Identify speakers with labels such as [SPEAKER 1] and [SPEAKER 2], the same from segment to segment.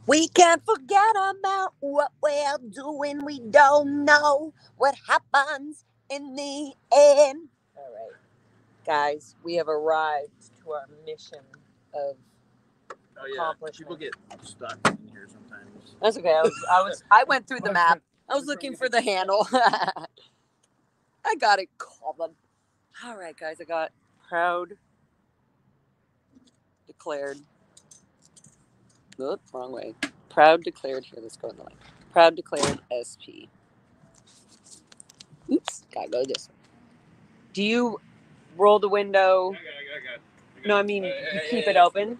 [SPEAKER 1] We can't forget about what we're doing. We don't know what happens in the end. All right, guys, we have arrived to our mission of accomplishment.
[SPEAKER 2] People get stuck in here sometimes.
[SPEAKER 1] That's okay. I went through the map. I was looking for the handle. I got it covered. All right, guys, I got proud declared. Oops, wrong way. Proud declared. Here, let's go in the line. Proud declared SP. Oops, gotta go this way. Do you roll the window?
[SPEAKER 2] I got.
[SPEAKER 1] No, I mean, you keep it open.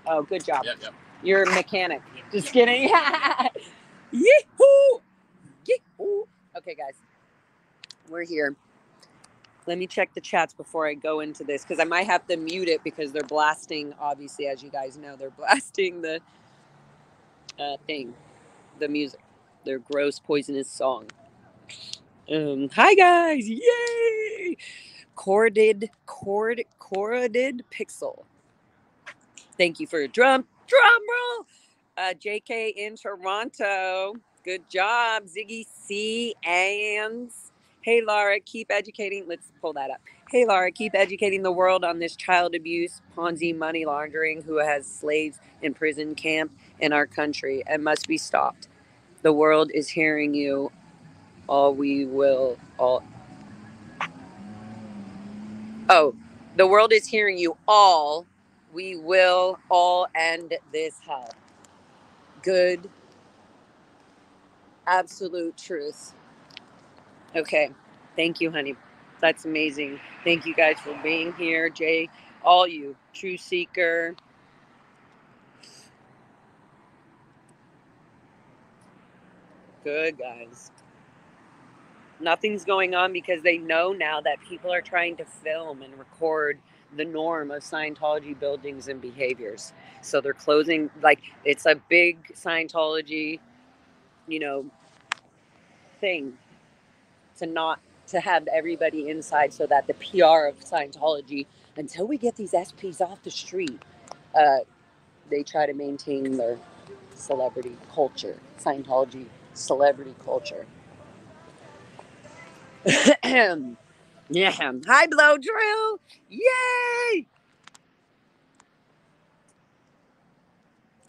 [SPEAKER 1] Oh, good job.
[SPEAKER 2] Yeah.
[SPEAKER 1] You're a mechanic. Just kidding. Yee-hoo! Yee-hoo! Okay, guys. We're here. Let me check the chats before I go into this, because I might have to mute it because they're blasting, obviously, as you guys know, they're blasting the thing, the music, their gross, poisonous song. Hi, guys. Yay! Corroded Pixel. Thank you for a drum roll. JK in Toronto. Good job. Ziggy C. Ans. Hey, Laura, keep educating. Let's pull that up. Hey, Laura, keep educating the world on this child abuse, Ponzi money laundering, who has slaves in prison camp in our country and must be stopped. The world is hearing you. The world is hearing you all. We will all end this hell. Good. Absolute truth. Okay. Thank you, honey. That's amazing. Thank you guys for being here. Jay, all you. True Seeker. Good, guys. Nothing's going on because they know now that people are trying to film and record the norm of Scientology buildings and behaviors. So they're closing, like, it's a big Scientology, thing to have everybody inside, so that the PR of Scientology, until we get these SPs off the street, they try to maintain their celebrity culture, Scientology celebrity culture. Yeah. Hi, Blow Drill. Yay!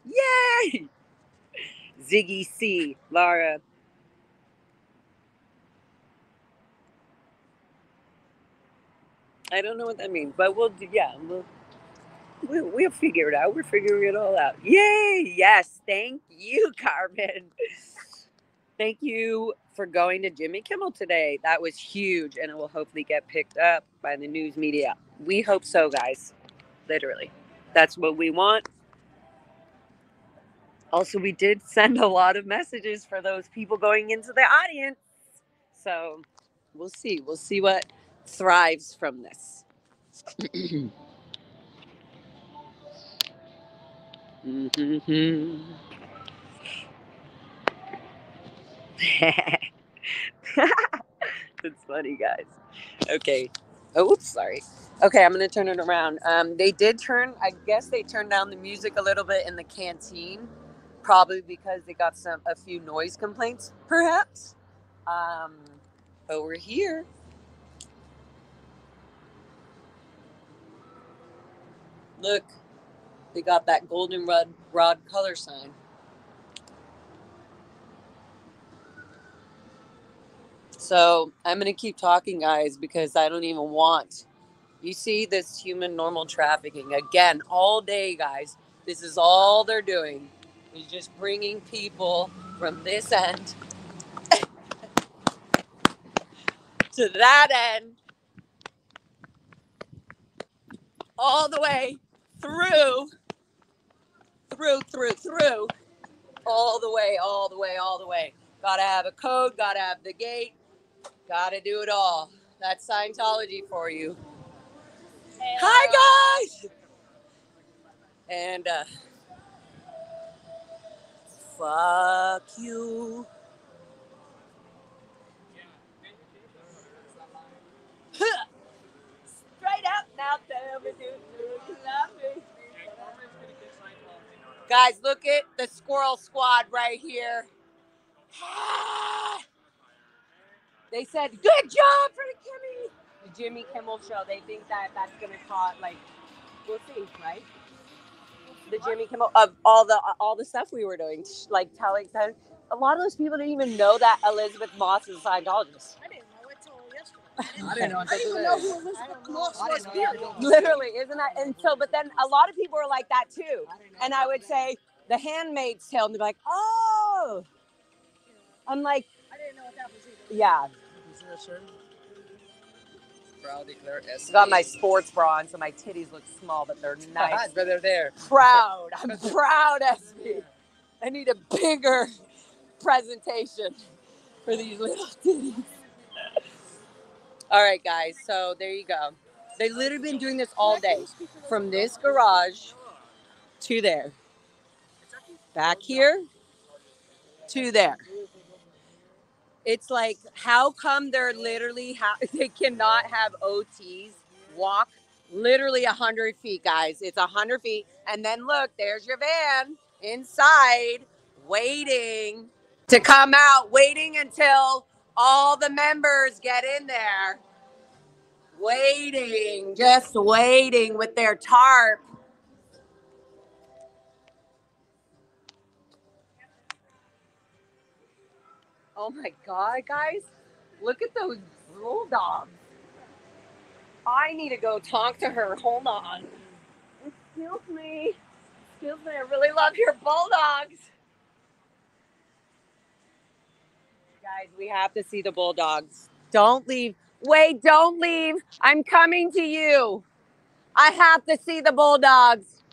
[SPEAKER 1] Yay! Ziggy C. Laura. I don't know what that means, but we'll figure it out. We're figuring it all out. Yay! Yes, thank you, Carmen. Thank you for going to Jimmy Kimmel today. That was huge, and it will hopefully get picked up by the news media. We hope so, guys. Literally. That's what we want. Also, we did send a lot of messages for those people going into the audience. So we'll see. We'll see what thrives from this. That's funny, guys. Okay. Oops, sorry. Okay, I'm going to turn it around. They turned down the music a little bit in the canteen, probably because they got a few noise complaints, perhaps. But we're here. Look, they got that goldenrod color sign. So I'm going to keep talking, guys, because I don't even want. You see this human normal trafficking again all day, guys. This is all they're doing, is just bringing people from this end to that end. all the way through, all the way. Gotta have a code, gotta have the gate, gotta do it all. That's Scientology for you.
[SPEAKER 3] Hey,
[SPEAKER 1] Hi, guys! And, fuck you. Straight up now, tell me, do you love me? Guys, look at the squirrel squad right here. They said, good job for the Jimmy Kimmel show. They think that that's going to cause, like, we'll see, right? The Jimmy Kimmel, of all the stuff we were doing, like telling them, a lot of those people didn't even know that Elizabeth Moss is a Scientologist.
[SPEAKER 3] I didn't know it till yesterday.
[SPEAKER 2] I didn't know
[SPEAKER 3] I
[SPEAKER 2] until
[SPEAKER 3] didn't even
[SPEAKER 2] today.
[SPEAKER 3] know who Elizabeth Moss was. Period.
[SPEAKER 1] Literally, isn't that? And so, but then a lot of people are like that too. And I would say, The Handmaid's Tale, and they'd be like, oh. I'm like,
[SPEAKER 3] I didn't know what that was either.
[SPEAKER 1] yeah.
[SPEAKER 2] Is there a shirt? Proud declare S.
[SPEAKER 1] Got my sports bra on, so my titties look small, but they're nice.
[SPEAKER 2] But they're there.
[SPEAKER 1] Proud. I'm proud, SB. I need a bigger presentation for these little titties. All right, guys. So there you go. They've literally been doing this all day. From this garage to there. Back here to there. It's like, how come they're literally, they cannot have OTs walk literally 100 feet, guys. It's 100 feet. And then look, there's your van inside, waiting to come out, waiting until all the members get in there. Waiting, just waiting with their tarp. Oh my God, guys. Look at those bulldogs. I need to go talk to her. Hold on. Excuse me. I really love your bulldogs. Guys, we have to see the bulldogs. Don't leave. Wait, don't leave. I'm coming to you. I have to see the bulldogs.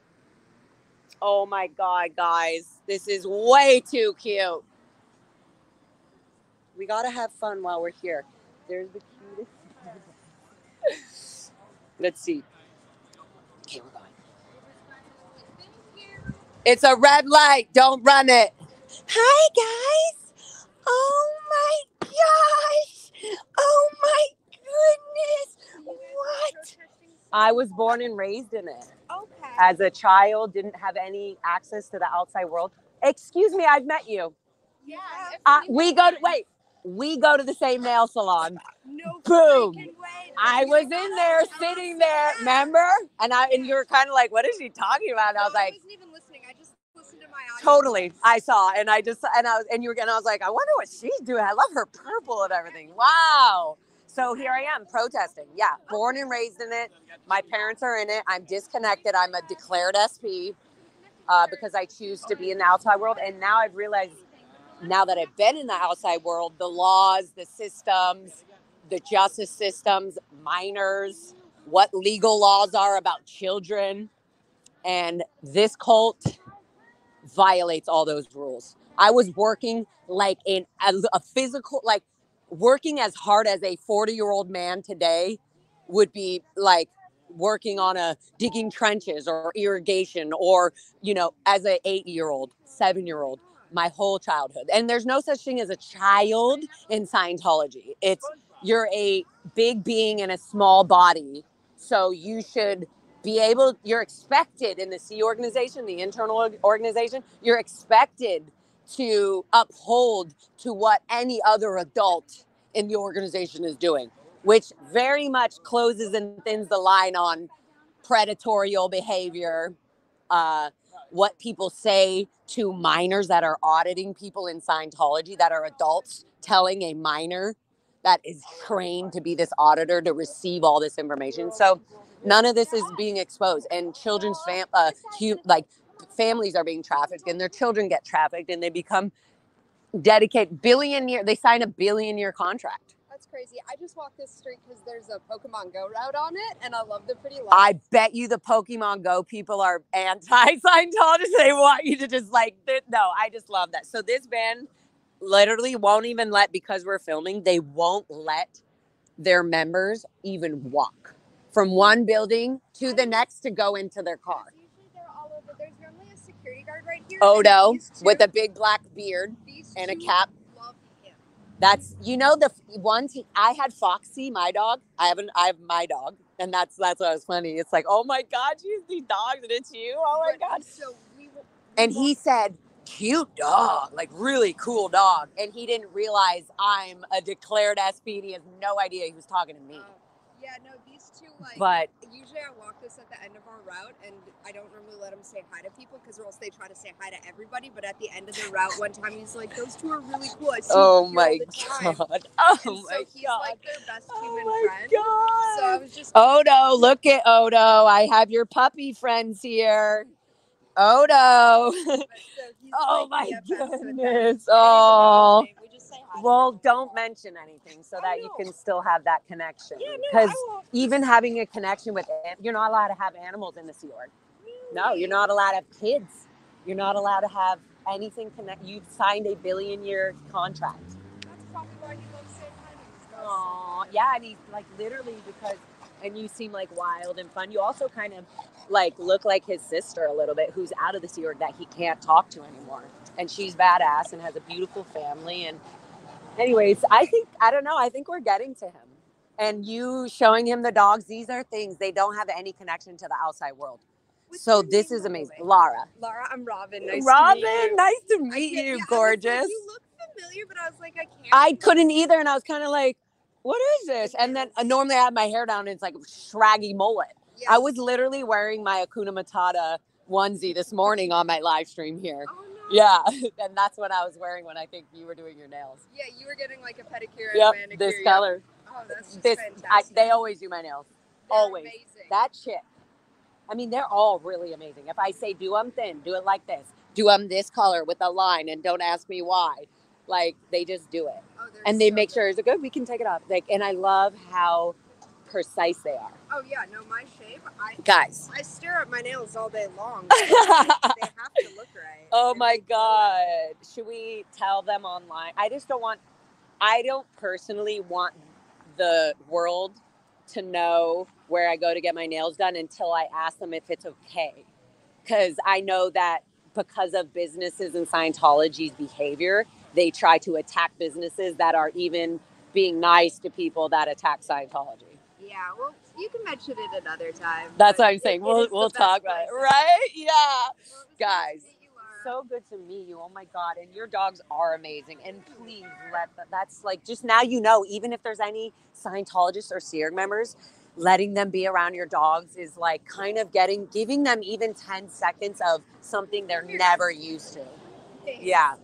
[SPEAKER 1] Oh my God, guys. This is way too cute. We got to have fun while we're here. There's the cutest. Let's see. Okay, we're going. It's a red light. Don't run it. Hi, guys. Oh my gosh. Oh my goodness. What? I was born and raised in it.
[SPEAKER 3] Okay.
[SPEAKER 1] As a child, didn't have any access to the outside world. Excuse me, I've met you.
[SPEAKER 3] Yeah.
[SPEAKER 1] We go to the same nail salon.
[SPEAKER 3] No
[SPEAKER 1] Boom.
[SPEAKER 3] freaking way.
[SPEAKER 1] I was in there, sitting there, remember? And you were kind of like, what is she talking about? And I was like,
[SPEAKER 3] I wasn't even listening. I just listened to my audio.
[SPEAKER 1] totally. I saw, and I was like, I wonder what she's doing. I love her purple and everything. Wow. So here I am protesting. Yeah, born and raised in it. My parents are in it. I'm disconnected. I'm a declared SP because I choose to be in the outside world. And now I've realized, now that I've been in the outside world, the laws, the systems, the justice systems, minors, what legal laws are about children. And this cult violates all those rules. I was working like in a physical, like working as hard as a 40-year-old man today would be like working on digging trenches or irrigation or, as a 8-year-old, 7-year-old, my whole childhood. And there's no such thing as a child in Scientology. You're a big being in a small body. So you should you're expected in the C organization, the internal organization, you're expected to uphold to what any other adult in the organization is doing, which very much closes and thins the line on predatorial behavior, what people say to minors that are auditing people in Scientology, that are adults telling a minor that is trained to be this auditor to receive all this information. So none of this is being exposed, and children's families are being trafficked, and their children get trafficked, and they become dedicated they sign a $1 billion contract.
[SPEAKER 3] That's crazy. I just walked this street because there's a Pokemon Go route on it, and I love the pretty lights.
[SPEAKER 1] I bet you the Pokemon Go people are anti-Scientologists. They want you to just like, no, I just love that. So this van literally won't even let, because we're filming, they won't let their members even walk from one building to the next to go into their car.
[SPEAKER 3] Usually they're all over. There's normally a security guard right here.
[SPEAKER 1] Odo
[SPEAKER 3] and these two-
[SPEAKER 1] with a big black beard
[SPEAKER 3] these
[SPEAKER 1] and a
[SPEAKER 3] two
[SPEAKER 1] cap.
[SPEAKER 3] love him.
[SPEAKER 1] That's, you know, the ones I had Foxy, my dog. I have my dog, and that's what was funny. It's like, oh my God, you have these dogs, and it's you. Oh my
[SPEAKER 3] But
[SPEAKER 1] God.
[SPEAKER 3] So
[SPEAKER 1] And he said, cute dog, like really cool dog. And he didn't realize I'm a declared SPD. He has no idea he was talking to me.
[SPEAKER 3] Yeah, no, these two, like,
[SPEAKER 1] But
[SPEAKER 3] usually I walk this at the end of our route, and I don't normally let them say hi to people because or else they try to say hi to everybody. But at the end of the route, one time he's like, those two are really cool. I see
[SPEAKER 1] oh
[SPEAKER 3] you
[SPEAKER 1] my
[SPEAKER 3] all the time.
[SPEAKER 1] God. Oh
[SPEAKER 3] And so
[SPEAKER 1] my
[SPEAKER 3] he's
[SPEAKER 1] God.
[SPEAKER 3] like their best human
[SPEAKER 1] Oh my
[SPEAKER 3] friend.
[SPEAKER 1] God.
[SPEAKER 3] So I was just
[SPEAKER 1] Odo, look at Odo. I have your puppy friends here. Odo.
[SPEAKER 3] so he's
[SPEAKER 1] Oh
[SPEAKER 3] like
[SPEAKER 1] my
[SPEAKER 3] BFFs with them.
[SPEAKER 1] goodness.
[SPEAKER 3] I don't even know
[SPEAKER 1] Oh.
[SPEAKER 3] his name. We just say hi. to
[SPEAKER 1] Well,
[SPEAKER 3] him.
[SPEAKER 1] don't mention anything so
[SPEAKER 3] Oh,
[SPEAKER 1] that you
[SPEAKER 3] no.
[SPEAKER 1] can still have that connection.
[SPEAKER 3] Yeah, no,
[SPEAKER 1] Because
[SPEAKER 3] I won't.
[SPEAKER 1] even having a connection with, you're not allowed to have animals in the Sea Org. No, you're not allowed to have kids. You're not allowed to have anything connect. You've signed a billion-year contract.
[SPEAKER 3] That's probably why he loves saying hi to these guys.
[SPEAKER 1] Oh, yeah, and he's like literally because, and you seem like wild and fun. You also kind of like look like his sister a little bit, who's out of the Sea Org that he can't talk to anymore, and she's badass and has a beautiful family. And anyways, I don't know. I think we're getting to him, and you showing him the dogs. These are things they don't have any connection to the outside world.
[SPEAKER 3] What's
[SPEAKER 1] So
[SPEAKER 3] your
[SPEAKER 1] this
[SPEAKER 3] name,
[SPEAKER 1] is
[SPEAKER 3] by the
[SPEAKER 1] amazing,
[SPEAKER 3] way?
[SPEAKER 1] Lara.
[SPEAKER 3] Laura, I'm Robin. Nice
[SPEAKER 1] Robin,
[SPEAKER 3] to meet you.
[SPEAKER 1] nice to meet you,
[SPEAKER 3] I was like,
[SPEAKER 1] gorgeous.
[SPEAKER 3] you look familiar, but I was like, I can't.
[SPEAKER 1] I couldn't either, and I was kind of like, "What is this?" And then normally I have my hair down, and it's like a shraggy mullet.
[SPEAKER 3] Yeah.
[SPEAKER 1] I was literally wearing my Hakuna Matata onesie this morning on my live stream here.
[SPEAKER 3] Oh no.
[SPEAKER 1] Yeah, and that's what I was wearing when I think you were doing your nails.
[SPEAKER 3] Yeah, you were getting like a pedicure and
[SPEAKER 1] Yep,
[SPEAKER 3] a manicure.
[SPEAKER 1] this
[SPEAKER 3] yeah.
[SPEAKER 1] color.
[SPEAKER 3] Oh, that's just
[SPEAKER 1] This
[SPEAKER 3] fantastic.
[SPEAKER 1] they always do my nails.
[SPEAKER 3] They're
[SPEAKER 1] always.
[SPEAKER 3] amazing.
[SPEAKER 1] That chick. I mean, they're all really amazing. If I say do them thin, do it like this. Do them this color with a line, and don't ask me why. Like they just do it,
[SPEAKER 3] Oh, they're
[SPEAKER 1] and they
[SPEAKER 3] so
[SPEAKER 1] make
[SPEAKER 3] good.
[SPEAKER 1] sure is it good. We can take it off. Like, and I love how precise they are,
[SPEAKER 3] Oh yeah, no, my shape.
[SPEAKER 1] guys.
[SPEAKER 3] I stare at my nails all day long. They have to look right.
[SPEAKER 1] Oh
[SPEAKER 3] And
[SPEAKER 1] my
[SPEAKER 3] they do it.
[SPEAKER 1] God. Should we tell them online? I don't personally want the world to know where I go to get my nails done until I ask them if it's okay. Because I know that because of businesses and Scientology's behavior, they try to attack businesses that are even being nice to people that attack Scientology.
[SPEAKER 3] Yeah, well, you can mention it another time.
[SPEAKER 1] That's
[SPEAKER 3] but
[SPEAKER 1] what I'm saying.
[SPEAKER 3] it is
[SPEAKER 1] We'll
[SPEAKER 3] the
[SPEAKER 1] talk
[SPEAKER 3] best
[SPEAKER 1] about it,
[SPEAKER 3] place.
[SPEAKER 1] right? Yeah.
[SPEAKER 3] Well, it was nice
[SPEAKER 1] Guys.
[SPEAKER 3] to meet you, Laura.
[SPEAKER 1] So good to meet you. Oh my God. And your dogs are amazing. And please that's like, just now, even if there's any Scientologists or Sea Org members, letting them be around your dogs is like kind of giving them even 10 seconds of something they're never used to.
[SPEAKER 3] Thanks.
[SPEAKER 1] Yeah.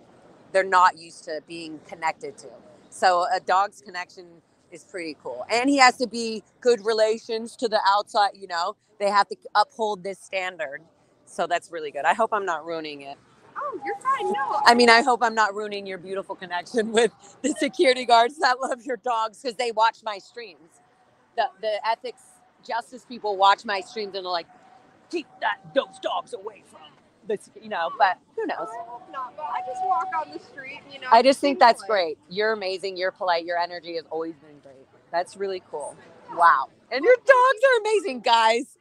[SPEAKER 1] They're not used to being connected to. So a dog's connection is pretty cool. And he has to be good relations to the outside, they have to uphold this standard. So that's really good. I hope I'm not ruining it.
[SPEAKER 3] Oh, you're fine. No.
[SPEAKER 1] I mean, I hope I'm not ruining your beautiful connection with the security guards that love your dogs because they watch my streams. The ethics justice people watch my streams and they're like, keep those dogs away from this, but who knows?
[SPEAKER 3] I hope not, but I just walk on the street,
[SPEAKER 1] I just think
[SPEAKER 3] seem
[SPEAKER 1] that's
[SPEAKER 3] polite.
[SPEAKER 1] great. You're amazing. You're polite. Your energy has always been great. That's really cool. Wow. And your dogs are amazing, guys.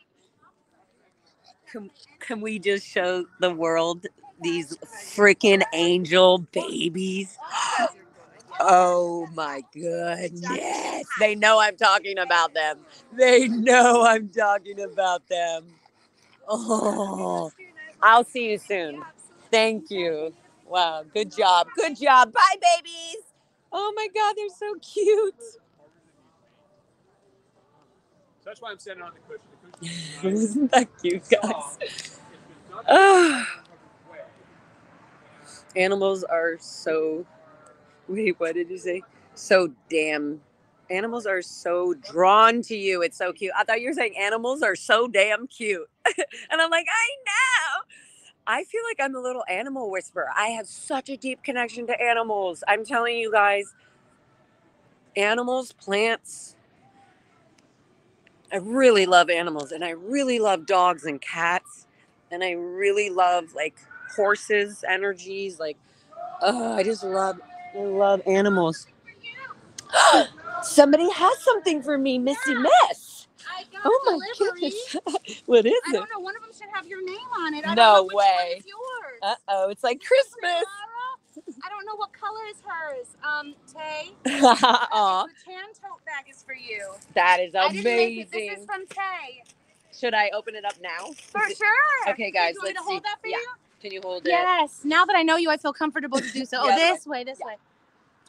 [SPEAKER 1] Can we just show the world these freaking angel babies? Oh my goodness. They know I'm talking about them. They know I'm talking about them. Oh, I'll see you soon. Thank you. Wow, good job. Good job. Bye, babies. Oh my God, they're so cute.
[SPEAKER 2] So that's why I'm sitting on the cushion. The cushion is nice.
[SPEAKER 1] Isn't that cute, guys?
[SPEAKER 2] If it's not
[SPEAKER 1] Ah.
[SPEAKER 2] way,
[SPEAKER 1] Animals are so. Wait, what did you say? So damn. Animals are so drawn to you. It's so cute. I thought you were saying animals are so damn cute. And I'm like, I know. I feel like I'm a little animal whisperer. I have such a deep connection to animals. I'm telling you guys, Animals, plants. I really love animals, and I really love dogs and cats, and I really love like horses, energies. Like, I love animals. Somebody has something for me, Missy Miss.
[SPEAKER 4] I got
[SPEAKER 1] Oh my
[SPEAKER 4] delivery.
[SPEAKER 1] goodness. What is
[SPEAKER 4] I
[SPEAKER 1] it?
[SPEAKER 4] don't know. One of them should have your name on it. I
[SPEAKER 1] No
[SPEAKER 4] don't know which
[SPEAKER 1] way.
[SPEAKER 4] one is yours.
[SPEAKER 1] Uh-oh, it's like Christmas.
[SPEAKER 4] Laura, I don't know what color is hers. Tay.
[SPEAKER 1] Aw,
[SPEAKER 4] The tan tote bag is for you.
[SPEAKER 1] that is
[SPEAKER 4] I didn't make it.
[SPEAKER 1] amazing.
[SPEAKER 4] This is from Tay.
[SPEAKER 1] Should I open it up now?
[SPEAKER 4] For sure.
[SPEAKER 1] Okay, guys,
[SPEAKER 4] Do you want me
[SPEAKER 1] let's
[SPEAKER 4] to hold
[SPEAKER 1] see.
[SPEAKER 4] that for
[SPEAKER 1] Yeah.
[SPEAKER 4] you?
[SPEAKER 1] Can you hold it?
[SPEAKER 4] Yes. Now that I know you, I feel comfortable to do so.
[SPEAKER 1] Yeah,
[SPEAKER 4] Oh, this way.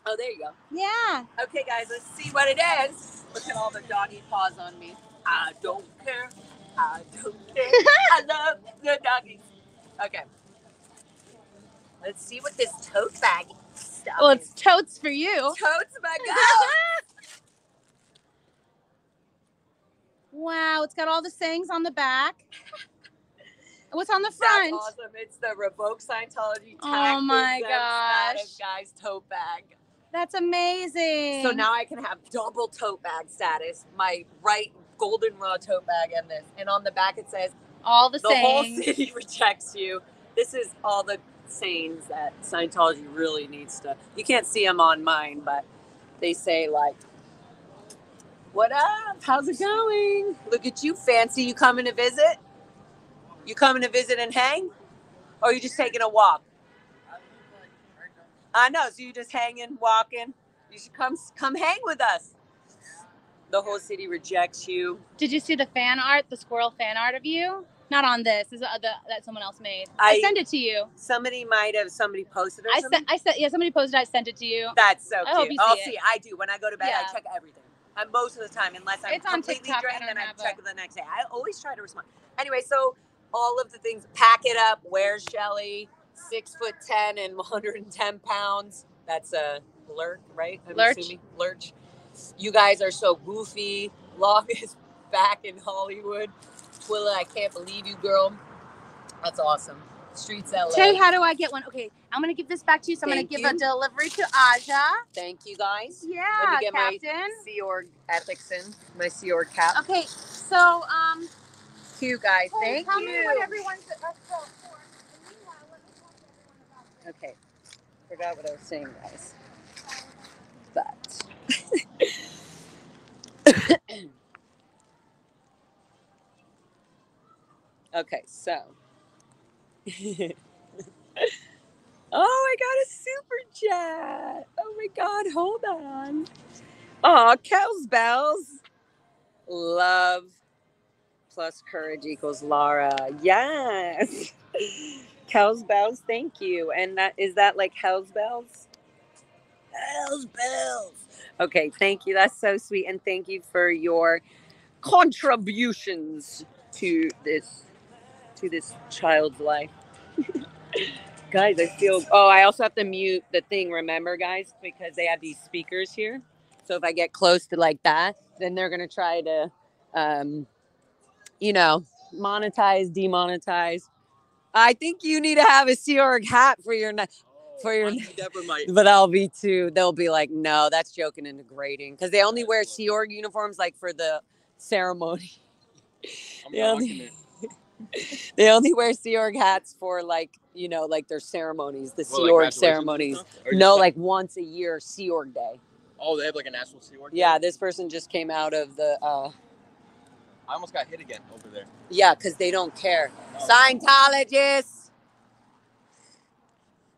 [SPEAKER 1] Oh, there you go.
[SPEAKER 4] Yeah.
[SPEAKER 1] Okay, guys, let's see what it is. Look at all the doggy paws on me. I don't care. I don't care. I love the doggies. Okay. Let's see what this tote bag stuff
[SPEAKER 4] Well,
[SPEAKER 1] is.
[SPEAKER 4] it's totes for you.
[SPEAKER 1] Totes my goat.
[SPEAKER 4] Wow, it's got all the sayings on the back. What's on the front?
[SPEAKER 1] That's awesome. It's the Revoke Scientology
[SPEAKER 4] Oh
[SPEAKER 1] Tax
[SPEAKER 4] my
[SPEAKER 1] Exempt
[SPEAKER 4] gosh.
[SPEAKER 1] Status Guys tote bag.
[SPEAKER 4] That's amazing.
[SPEAKER 1] So now I can have double tote bag status. My right goldenrod tote bag and this. And on the back it says,
[SPEAKER 4] all the
[SPEAKER 1] the whole
[SPEAKER 4] sayings.
[SPEAKER 1] city rejects you. This is all the sayings that Scientology really needs to. You can't see them on mine, but they say like, "What up? How's it going? Look at you, fancy. You coming to visit? You coming to visit and hang, or you just taking a walk?" I know. So you just hanging, walking. You should come hang with us. The whole city rejects you.
[SPEAKER 4] Did you see the fan art, the squirrel fan art of you? Not on this. This is that someone else made. I sent it to you.
[SPEAKER 1] Somebody posted it.
[SPEAKER 4] Yeah, somebody posted. I sent it to you.
[SPEAKER 1] That's so cute.
[SPEAKER 4] I hope you
[SPEAKER 1] I'll
[SPEAKER 4] see
[SPEAKER 1] see.
[SPEAKER 4] it.
[SPEAKER 1] I do. When I go to bed,
[SPEAKER 4] Yeah.
[SPEAKER 1] I check everything. Most of the time, unless I'm
[SPEAKER 4] It's on
[SPEAKER 1] completely
[SPEAKER 4] TikTok.
[SPEAKER 1] drained,
[SPEAKER 4] I
[SPEAKER 1] then
[SPEAKER 4] don't
[SPEAKER 1] I
[SPEAKER 4] have
[SPEAKER 1] check it the next day. I always try to respond. Anyway, so all of the things, pack it up. Where's Shelly? 6'10" and 110 pounds. That's a lurch, right? I'm
[SPEAKER 4] Lurch.
[SPEAKER 1] assuming. Lurch. You guys are so goofy. Log is back in Hollywood. Twilla, I can't believe you, girl. That's awesome. Streets LA.
[SPEAKER 4] Tay, how do I get one? Okay, I'm gonna give this back to you. So I'm
[SPEAKER 1] Thank
[SPEAKER 4] gonna
[SPEAKER 1] you.
[SPEAKER 4] give a delivery to Aja.
[SPEAKER 1] Thank you, guys.
[SPEAKER 4] Yeah,
[SPEAKER 1] Let me get
[SPEAKER 4] Captain.
[SPEAKER 1] my Sea Org ethics in. My Sea Org cap.
[SPEAKER 4] Okay, so
[SPEAKER 1] Cute, guys.
[SPEAKER 4] Tay,
[SPEAKER 1] Thank
[SPEAKER 4] tell
[SPEAKER 1] you.
[SPEAKER 4] me what everyone's for. And meanwhile, let me talk to everyone about
[SPEAKER 1] Okay. Forgot what I was saying, guys. But. Okay, so. Oh, I got a super chat. Oh my God, hold on. Aw, Kel's Bells. Love plus courage equals Laura. Yes. Kel's Bells, thank you. And that is that like Hell's Bells? Hell's Bells. Okay, thank you. That's so sweet. And thank you for your contributions to this child's life. Guys, I feel. Oh, I also have to mute the thing. Remember, guys, because they have these speakers here. So if I get close to like that, then they're gonna try to, monetize, demonetize. I think you need to have a Sea Org hat for your. But I'll be too. They'll be like, no, that's joking and degrading because they only wear Sea Org uniforms like for the ceremony. They only wear Sea Org hats for like their ceremonies, the Sea Org ceremonies. No, like once a year, Sea Org Day.
[SPEAKER 2] Oh, they have like a national Sea Org Day?
[SPEAKER 1] Yeah, this person just came out of the.
[SPEAKER 2] I almost got hit again over there.
[SPEAKER 1] Yeah, because they don't care. Scientologists.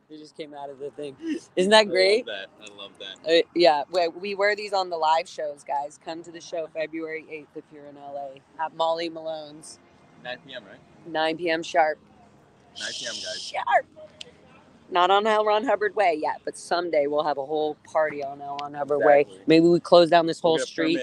[SPEAKER 1] He just came out of the thing. Isn't that great?
[SPEAKER 2] I love that.
[SPEAKER 1] Yeah, we wear these on the live shows, guys. Come to the show February 8th if you're in LA at Molly Malone's.
[SPEAKER 2] 9 p.m., right?
[SPEAKER 1] 9 p.m. sharp.
[SPEAKER 2] 9 p.m., guys.
[SPEAKER 1] Sharp. Not on L. Ron Hubbard Way yet, but someday we'll have a whole party on L. Ron Hubbard Way. Maybe we close down this whole street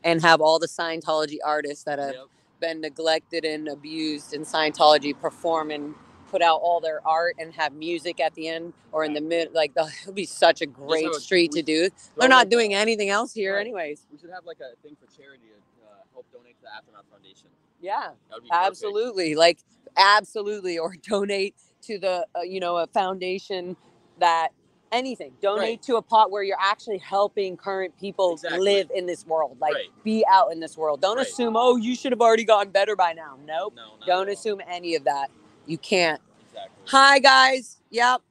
[SPEAKER 1] and have all the Scientology artists that have been neglected and abused in Scientology perform and put out all their art and have music at the end or in the mid. Like, it'll be such a great street to do. They're not doing anything else here anyways.
[SPEAKER 2] We should have like a thing for charity to help donate to the Aftermath Foundation.
[SPEAKER 1] Yeah,
[SPEAKER 2] that would be
[SPEAKER 1] absolutely. Like, absolutely. Or donate to the, a foundation that anything. Donate
[SPEAKER 2] Right.
[SPEAKER 1] to a pot where you're actually helping current people
[SPEAKER 2] Exactly.
[SPEAKER 1] live in this world. Like,
[SPEAKER 2] Right.
[SPEAKER 1] be out in this world. Don't
[SPEAKER 2] Right.
[SPEAKER 1] assume, oh, you should have already gotten better by now. Nope.
[SPEAKER 2] No, not
[SPEAKER 1] Don't
[SPEAKER 2] at all.
[SPEAKER 1] assume any of that. You can't.
[SPEAKER 2] Exactly.
[SPEAKER 1] Hi, guys. Yep.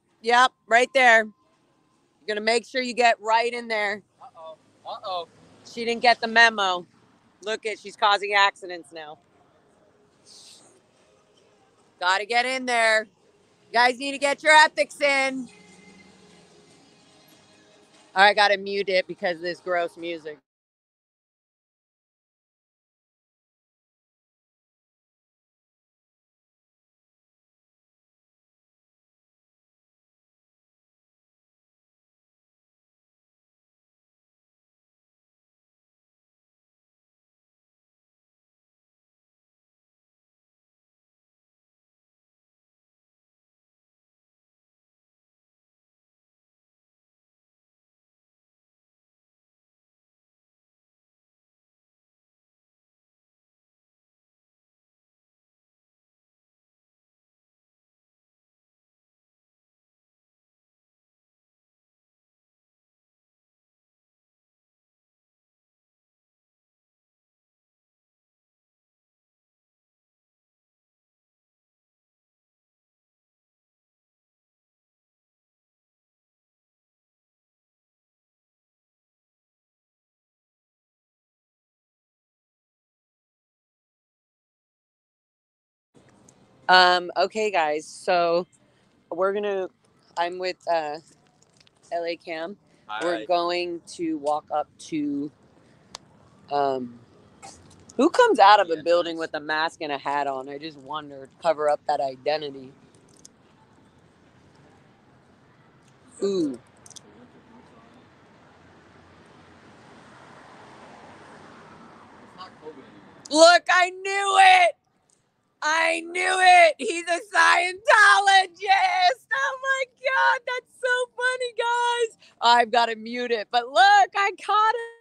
[SPEAKER 1] Right there. You're going to make sure you get right in there.
[SPEAKER 2] Uh-oh.
[SPEAKER 1] She didn't get the memo. Look at, she's causing accidents now. Got to get in there. You guys need to get your ethics in. All right, got to mute it because of this gross music. Okay, guys. So I'm with LA Cam.
[SPEAKER 2] Hi.
[SPEAKER 1] We're going to walk up to who comes out of a building with a mask and a hat on? I just wondered. Cover up that identity. Ooh. Look, I knew it. He's a Scientologist. Oh my God, that's so funny, guys. I've got to mute it. But look, I caught it.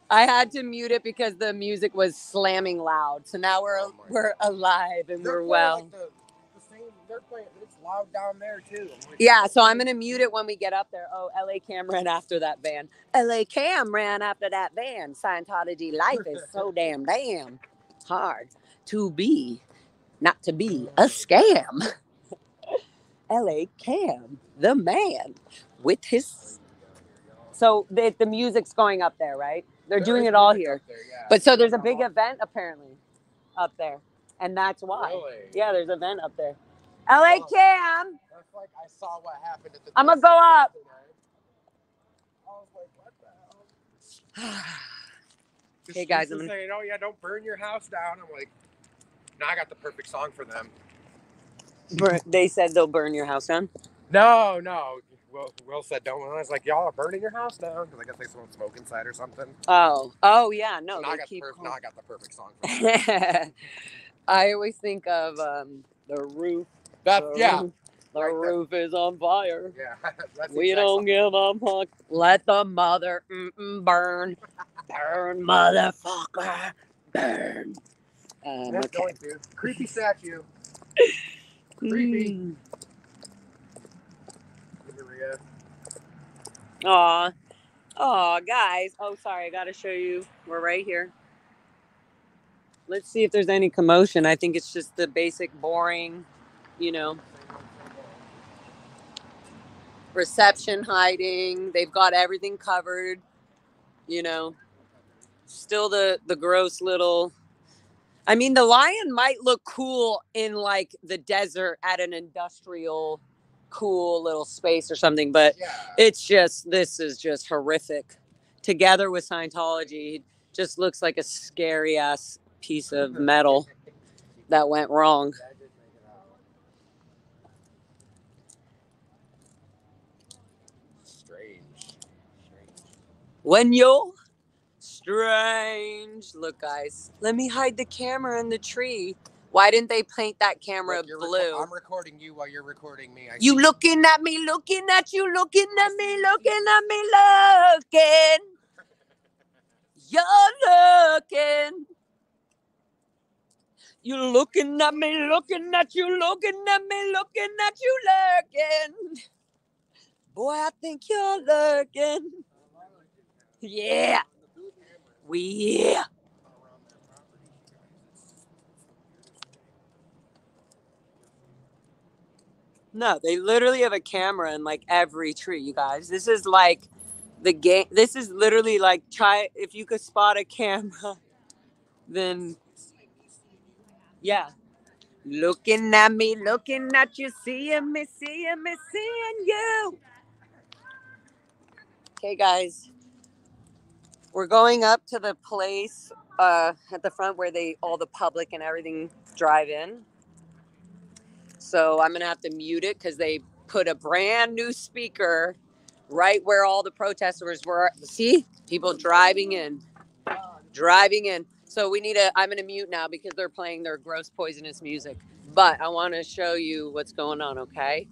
[SPEAKER 1] I had to mute it because the music was slamming loud. So now we're alive and we're well.
[SPEAKER 5] Like the same, they're playing. It's loud down there too.
[SPEAKER 1] Yeah, so I'm gonna mute it when we get up there. Oh, LA Cam ran after that van. LA Cam ran after that van. Scientology life is so damn hard to be, not to be a scam. LA Cam, the man with his. So the music's going up there, right? They're doing it all here.
[SPEAKER 5] There, yeah.
[SPEAKER 1] But so there's a big event apparently up there. And that's why.
[SPEAKER 5] Really?
[SPEAKER 1] Yeah, there's an event up there. LA Cam.
[SPEAKER 5] That's like I saw what happened at the.
[SPEAKER 1] I'm gonna go up.
[SPEAKER 5] I was like, what the hell?
[SPEAKER 1] Hey guys, I'm
[SPEAKER 5] gonna saying, oh yeah, don't burn your house down. I'm like, now I got the perfect song for them.
[SPEAKER 1] They said they'll burn your house down.
[SPEAKER 5] No. Will said don't. I was like, y'all are burning your house down because I guess they won't smoke inside or something.
[SPEAKER 1] Oh yeah, no.
[SPEAKER 5] Now I got the perfect song for them.
[SPEAKER 1] I always think of the roof.
[SPEAKER 5] The
[SPEAKER 1] roof is on fire.
[SPEAKER 5] Yeah, that's
[SPEAKER 1] We don't give a fuck. Let the mother burn, motherfucker, burn.
[SPEAKER 5] That's
[SPEAKER 1] Okay.
[SPEAKER 5] going to. Creepy statue. Creepy.
[SPEAKER 1] Aw, guys. Oh, sorry. I gotta show you. We're right here. Let's see if there's any commotion. I think it's just the basic, boring, reception hiding. They've got everything covered. Still the gross little. I mean, the lion might look cool in like the desert at an industrial, cool little space or something, but it's just, this is just horrific. Together with Scientology, it just looks like a scary ass piece of metal that went wrong.
[SPEAKER 5] Strange.
[SPEAKER 1] When you're strange. Look, guys, let me hide the camera in the tree. Why didn't they paint that camera
[SPEAKER 5] Look,
[SPEAKER 1] blue?
[SPEAKER 5] I'm recording you while you're recording me.
[SPEAKER 1] You looking at me, looking at you, looking at me, looking at me, looking. You're looking. You looking at me, looking at you, looking at me, looking at you, looking. Boy, I think you're looking. Yeah. Yeah. No, they literally have a camera in like every tree, you guys. This is like the game. This is literally like, try if you could spot a camera, then yeah. Looking at me, looking at you, seeing me, seeing me, seeing you. Okay, guys, we're going up to the place at the front where all the public and everything drive in. So I'm gonna have to mute it because they put a brand new speaker right where all the protesters were. See, people driving in. So I'm gonna mute now because they're playing their gross, poisonous music. But I want to show you what's going on. Okay.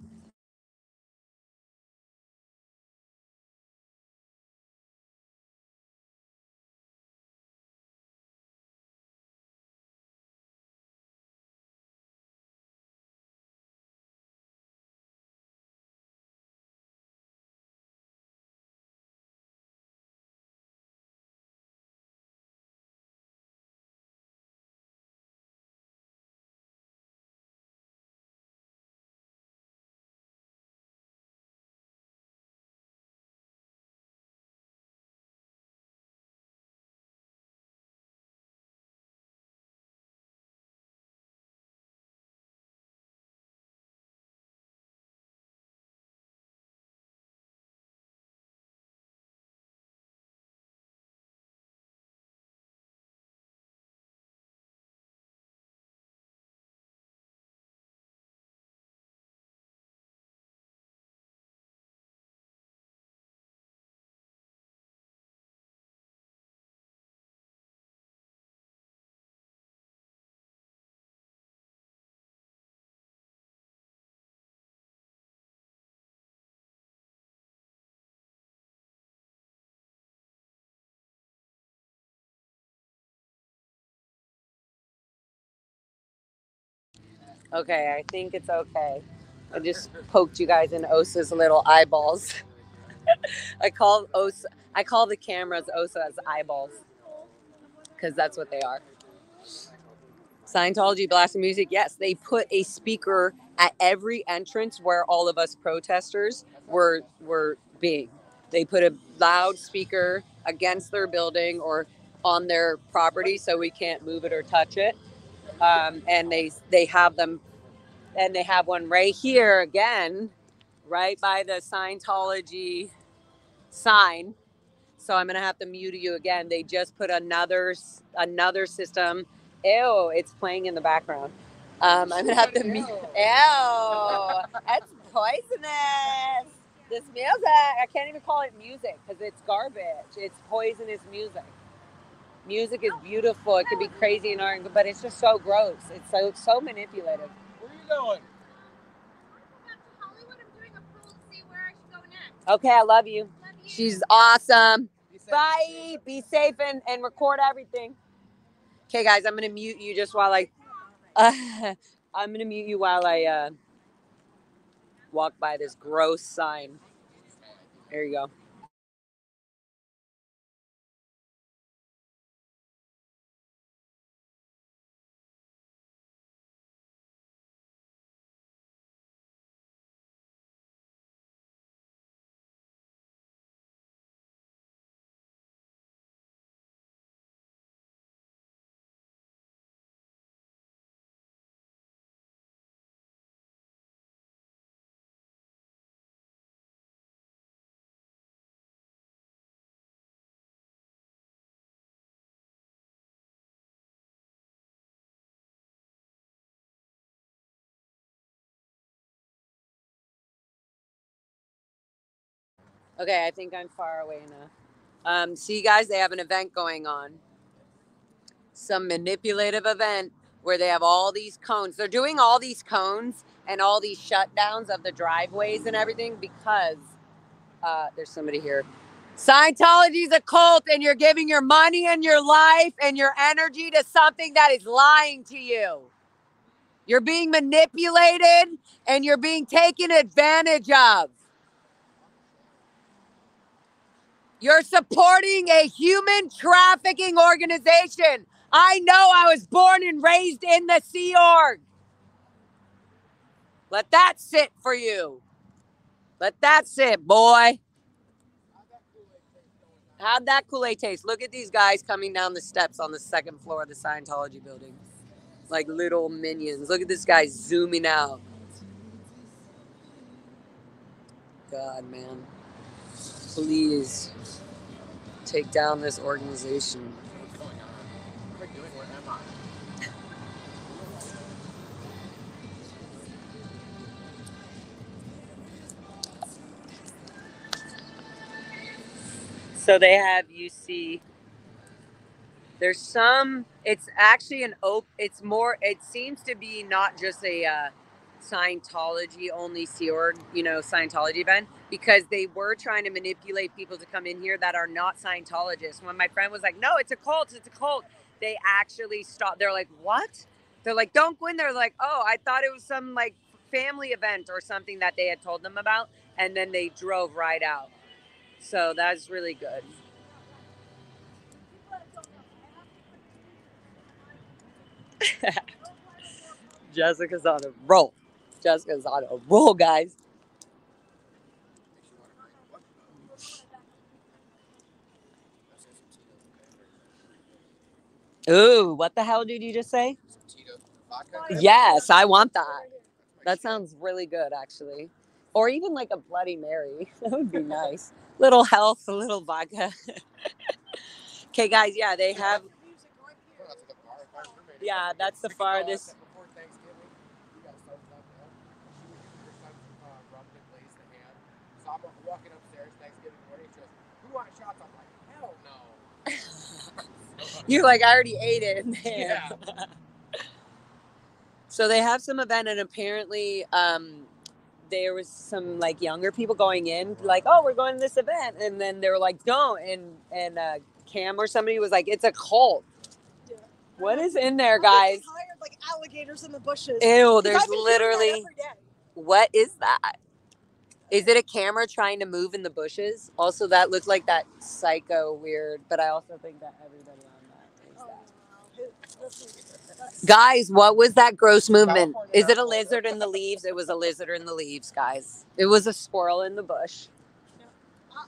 [SPEAKER 1] Okay, I think it's okay. I just poked you guys in Osa's little eyeballs. I call the cameras Osa's eyeballs because that's what they are. Scientology blasting music. Yes, they put a speaker at every entrance where all of us protesters were being. They put a loudspeaker against their building or on their property so we can't move it or touch it. And they have them, and they have one right here again, right by the Scientology sign. So I'm gonna have to mute you again. They just put another system. Ew, it's playing in the background. I'm gonna have to mute. Ew, that's poisonous. This music, I can't even call it music because it's garbage. It's poisonous music. Music is beautiful. It can be crazy and art, but it's just so gross. It's so manipulative.
[SPEAKER 2] Where are you going?
[SPEAKER 4] Hollywood, I'm doing a poll to see where I should go next.
[SPEAKER 1] Okay, I love you.
[SPEAKER 4] Love you.
[SPEAKER 1] She's awesome.
[SPEAKER 2] Be safe.
[SPEAKER 1] Bye. Be safe and record everything. Okay, guys, I'm gonna mute you just while I'm gonna mute you while I walk by this gross sign. There you go. Okay, I think I'm far away enough. See, guys, they have an event going on. Some manipulative event where they have all these cones. They're doing all these cones and all these shutdowns of the driveways and everything because there's somebody here. Scientology is a cult, and you're giving your money and your life and your energy to something that is lying to you. You're being manipulated and you're being taken advantage of. You're supporting a human trafficking organization. I know, I was born and raised in the Sea Org. Let that sit for you. Let that sit, boy. How'd that Kool-Aid taste? Look at these guys coming down the steps on the second floor of the Scientology building. Like little minions. Look at this guy zooming out. God, man. Please take down this organization.
[SPEAKER 5] What's going on? What am I doing? Where am I?
[SPEAKER 1] So they have, you see, there's some, it's actually it's more, it seems to be not just a Scientology only Sea Org, Scientology event, because they were trying to manipulate people to come in here that are not Scientologists. When my friend was like, no, it's a cult, they actually stopped. They're like, what? They're like, don't go in there. They're like, oh, I thought it was some like family event or something that they had told them about. And then they drove right out. So that's really good. Jessica's on a roll. Guys. Ooh, what the hell did you just say? Yes, I want that. That sounds really good, actually. Or even like a Bloody Mary. That would be nice. Little health, a little vodka. Okay, guys, yeah, they have... Yeah, that's the farthest...
[SPEAKER 5] So I'm walking upstairs Thanksgiving morning. She goes, "Who wants shots?" I'm like, "Hell no."
[SPEAKER 1] You're like, I already ate it.
[SPEAKER 5] Yeah.
[SPEAKER 1] So they have some event, and apparently there was some like younger people going in, like, oh, we're going to this event, and then they were like, don't, and Cam or somebody was like, it's a cult. Yeah. What is in there, guys?
[SPEAKER 6] They hired like alligators in the bushes.
[SPEAKER 1] Ew, there's literally. What is that? Is it a camera trying to move in the bushes? Also, that looked like that psycho weird, but I also think that everybody on that is that. Guys, what was that gross movement? Is it a lizard in the leaves? It was a lizard in the leaves, guys. It was a squirrel in the bush.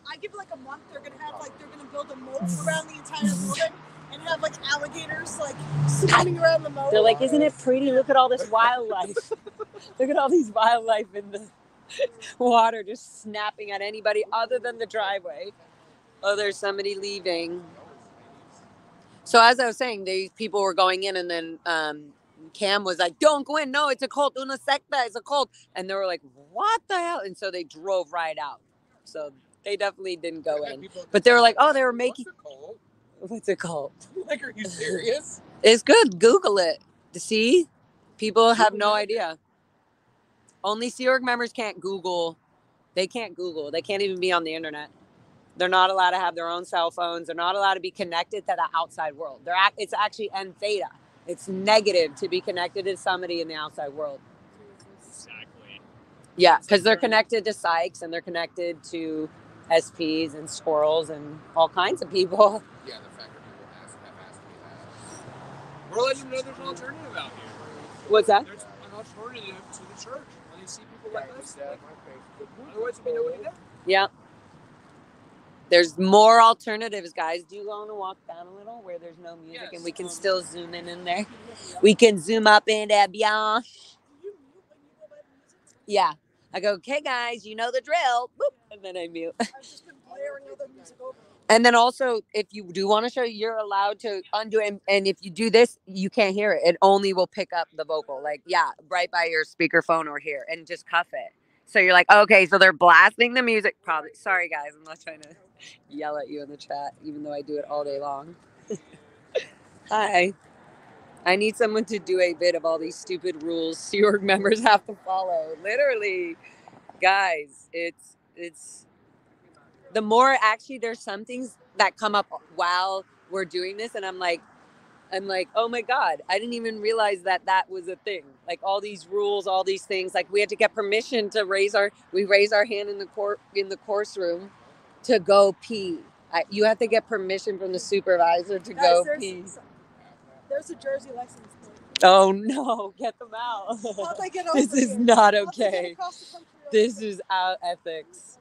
[SPEAKER 6] I give like a month, they're gonna build a moat around the entire building and have like alligators like swimming around the moat.
[SPEAKER 1] They're like, isn't it pretty? Look at all this wildlife. Look at all these wildlife in the water just snapping at anybody other than the driveway. Oh, there's somebody leaving. So as I was saying, these people were going in, and then Cam was like, don't go in. No, it's a cult. Una secta. It's a cult. And they were like, what the hell? And so they drove right out. So they definitely didn't go in. But they were like, oh, they were making... What's a cult?
[SPEAKER 5] Like, are you serious?
[SPEAKER 1] It's good. Google it. To see? People have no idea. Only Sea Org members can't Google. They can't Google. They can't even be on the internet. They're not allowed to have their own cell phones. They're not allowed to be connected to the outside world. It's actually N theta. It's negative to be connected to somebody in the outside world.
[SPEAKER 2] Exactly.
[SPEAKER 1] Yeah, because they're connected to psychs, and they're connected to SPs and squirrels and all kinds of people.
[SPEAKER 5] Yeah, the fact that people have asked me that.
[SPEAKER 2] We're letting them know there's an alternative out here.
[SPEAKER 1] What's that?
[SPEAKER 2] There's an alternative to the church. When they see people like us, otherwise there'd be nobody there.
[SPEAKER 1] Yeah. There's more alternatives, guys. Do you want to walk down a little where there's no music,
[SPEAKER 2] Yes.
[SPEAKER 1] and we can still zoom in there? We can zoom up in that biatch. Yeah. I go, okay, guys, you know the drill. Boop, and then I mute.
[SPEAKER 6] I've just been blaring other music over.
[SPEAKER 1] And then also, if you do want to show, you're allowed to undo it. And if you do this, you can't hear it. It only will pick up the vocal. Like, yeah, right by your speakerphone or here. And just cuff it. So you're like, okay, so they're blasting the music. Probably. Sorry, guys. I'm not trying to yell at you in the chat, even though I do it all day long. Hi. I need someone to do a bit of all these stupid rules Sea Org members have to follow. Literally. Guys, it's the more actually there's some things that come up while we're doing this, and I'm like, oh my God, I didn't even realize that was a thing. Like all these rules, all these things. Like we had to get permission to raise our hand in the course room to go pee. You have to get permission from the supervisor to go pee.
[SPEAKER 6] There's a Jersey license plate.
[SPEAKER 1] Oh no, get them out.
[SPEAKER 6] How'd they get over
[SPEAKER 1] This is
[SPEAKER 6] here?
[SPEAKER 1] not
[SPEAKER 6] How'd they get
[SPEAKER 1] okay.
[SPEAKER 6] across the country over
[SPEAKER 1] This
[SPEAKER 6] here?
[SPEAKER 1] is out ethics.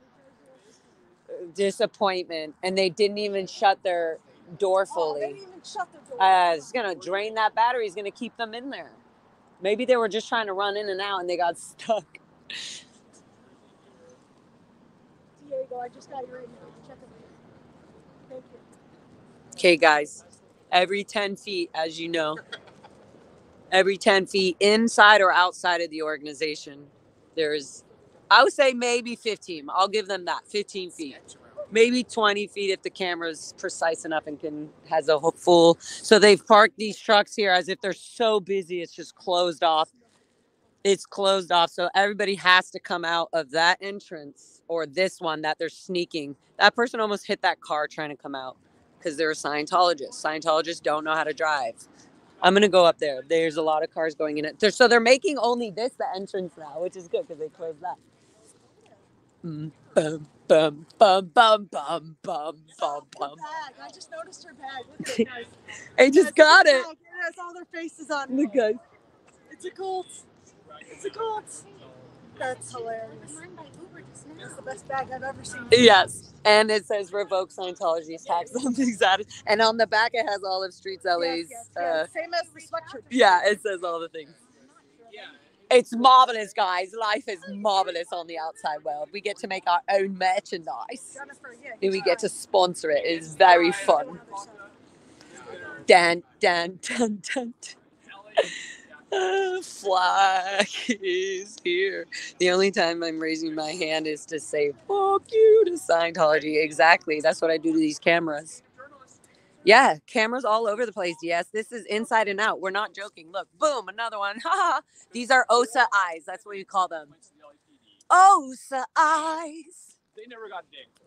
[SPEAKER 1] Disappointment. And they didn't even shut their door fully.
[SPEAKER 6] They didn't even shut their door.
[SPEAKER 1] It's going to drain that battery. It's going to keep them in there. Maybe they were just trying to run in and out and they got stuck.
[SPEAKER 6] Diego, I just got your email. Check it out. Thank you.
[SPEAKER 1] Okay, guys. Every 10 feet, as you know, every 10 feet inside or outside of the organization, there's, I would say maybe 15. I'll give them that, 15 feet. Maybe 20 feet if the camera's precise enough and has a full. So they've parked these trucks here as if they're so busy. It's just closed off. It's closed off. So everybody has to come out of that entrance or this one that they're sneaking. That person almost hit that car trying to come out because they're a Scientologist. Scientologists don't know how to drive. I'm going to go up there. There's a lot of cars going in it. So they're making only this the entrance now, which is good because they closed that. Bum, bum, bum, bum, bum, bum, bum, bum.
[SPEAKER 6] I just noticed her bag. Look at it, guys.
[SPEAKER 1] I just got it.
[SPEAKER 6] It has all their faces on
[SPEAKER 1] Look, guys.
[SPEAKER 6] It's a cult. It's a cult. That's hilarious. That's the best bag I've ever seen.
[SPEAKER 1] Yes. And it says revoke Scientology's tax something status. And on the back, it has Olive Street's LA's.
[SPEAKER 6] Yes. Same as the sweatshirt.
[SPEAKER 1] Yeah, it says all the things. It's marvelous, guys. Life is marvelous on the outside world. We get to make our own merchandise. And we get to sponsor it. It's very fun. Dun, dun, dun, dun. Flag is here. The only time I'm raising my hand is to say fuck you to Scientology. Exactly. That's what I do to these cameras. Yeah, cameras all over the place. Yes, this is inside and out. We're not joking. Look, boom, another one. These are OSA eyes. That's what you call them. OSA eyes.
[SPEAKER 2] They never got dinged.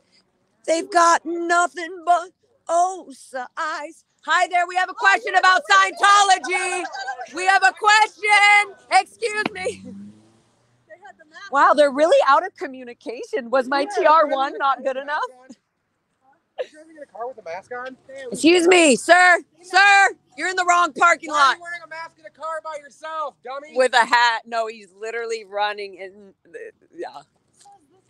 [SPEAKER 1] They've got nothing but OSA eyes. Hi there. We have a question about Scientology. We have a question. Excuse me. Wow, they're really out of communication. Was my TR1 not good enough?
[SPEAKER 5] You driving in a car with a mask on?
[SPEAKER 1] Excuse me, sir. Sir, you're in the wrong parking
[SPEAKER 5] Why
[SPEAKER 1] lot.
[SPEAKER 5] are you wearing a mask in a car by yourself, dummy?
[SPEAKER 1] With a hat. No, he's literally running in. Yeah.